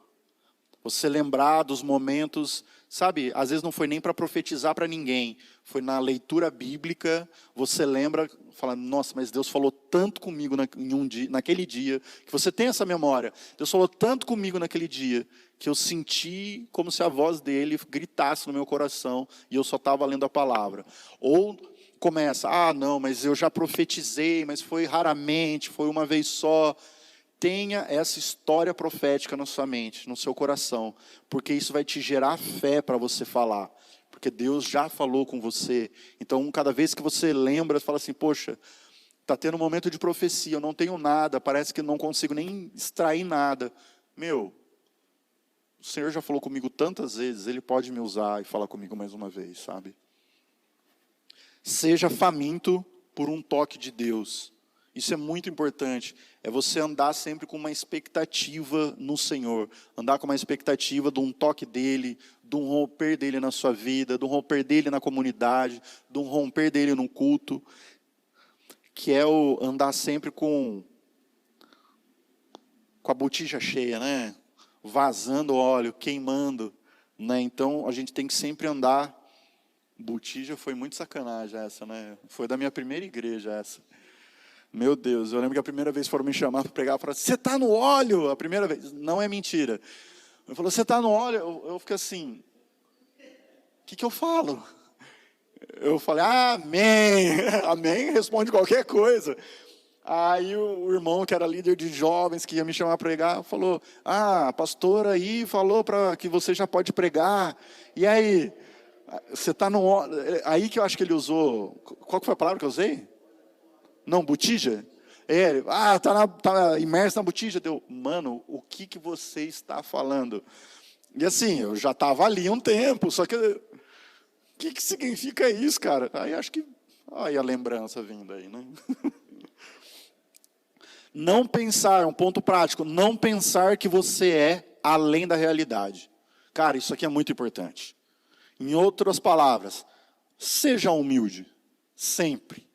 Você lembrar dos momentos, sabe, às vezes não foi nem para profetizar para ninguém, foi na leitura bíblica, você lembra, fala, nossa, mas Deus falou tanto comigo naquele dia, que você tem essa memória. Deus falou tanto comigo naquele dia, que eu senti como se a voz dele gritasse no meu coração, e eu só estava lendo a palavra. Ou começa, não, mas eu já profetizei, mas foi raramente, foi uma vez só. Tenha essa história profética na sua mente, no seu coração, porque isso vai te gerar fé para você falar, porque Deus já falou com você. Então, cada vez que você lembra, você fala assim, poxa, está tendo um momento de profecia, eu não tenho nada, parece que não consigo nem extrair nada. O Senhor já falou comigo tantas vezes, Ele pode me usar e falar comigo mais uma vez, sabe? Seja faminto por um toque de Deus. Isso é muito importante. É você andar sempre com uma expectativa no Senhor. Andar com uma expectativa de um toque dEle, de um romper dEle na sua vida, de um romper dEle na comunidade, de um romper dEle no culto. Que é o andar sempre com a botija cheia, né? Vazando óleo, queimando. Né? Então, a gente tem que sempre andar. Botija foi muito sacanagem essa, né? Foi da minha primeira igreja essa. Meu Deus, eu lembro que a primeira vez foram me chamar para pregar, falaram, você está no óleo? A primeira vez, não é mentira. Eu falei, você está no óleo? Eu fiquei assim, o que eu falo? Eu falei, amém, amém, responde qualquer coisa. Aí o irmão, que era líder de jovens, que ia me chamar para pregar, falou, a pastora aí falou para que você já pode pregar. E aí, você está no óleo? Aí que eu acho que ele usou, qual que foi a palavra que eu usei? Não, botija? Tá imerso na botija. Deu, mano, o que você está falando? E assim, eu já estava ali um tempo, só que, o que significa isso, cara? Aí acho que, aí a lembrança vindo aí, né? Não pensar, um ponto prático, não pensar que você é além da realidade. Cara, isso aqui é muito importante. Em outras palavras, seja humilde, sempre.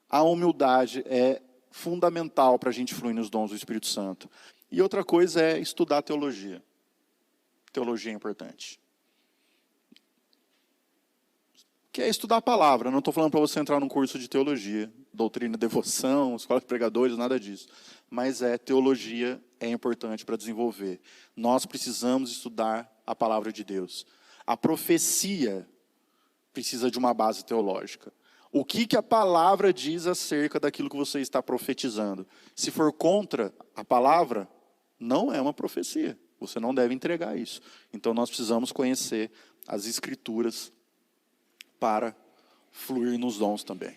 A humildade é fundamental para a gente fluir nos dons do Espírito Santo. E outra coisa é estudar teologia. Teologia é importante. Que é estudar a palavra. Não estou falando para você entrar num curso de teologia, doutrina, devoção, escola de pregadores, nada disso. Mas teologia é importante para desenvolver. Nós precisamos estudar a palavra de Deus. A profecia precisa de uma base teológica. O que a palavra diz acerca daquilo que você está profetizando? Se for contra a palavra, não é uma profecia. Você não deve entregar isso. Então, nós precisamos conhecer as Escrituras para fluir nos dons também.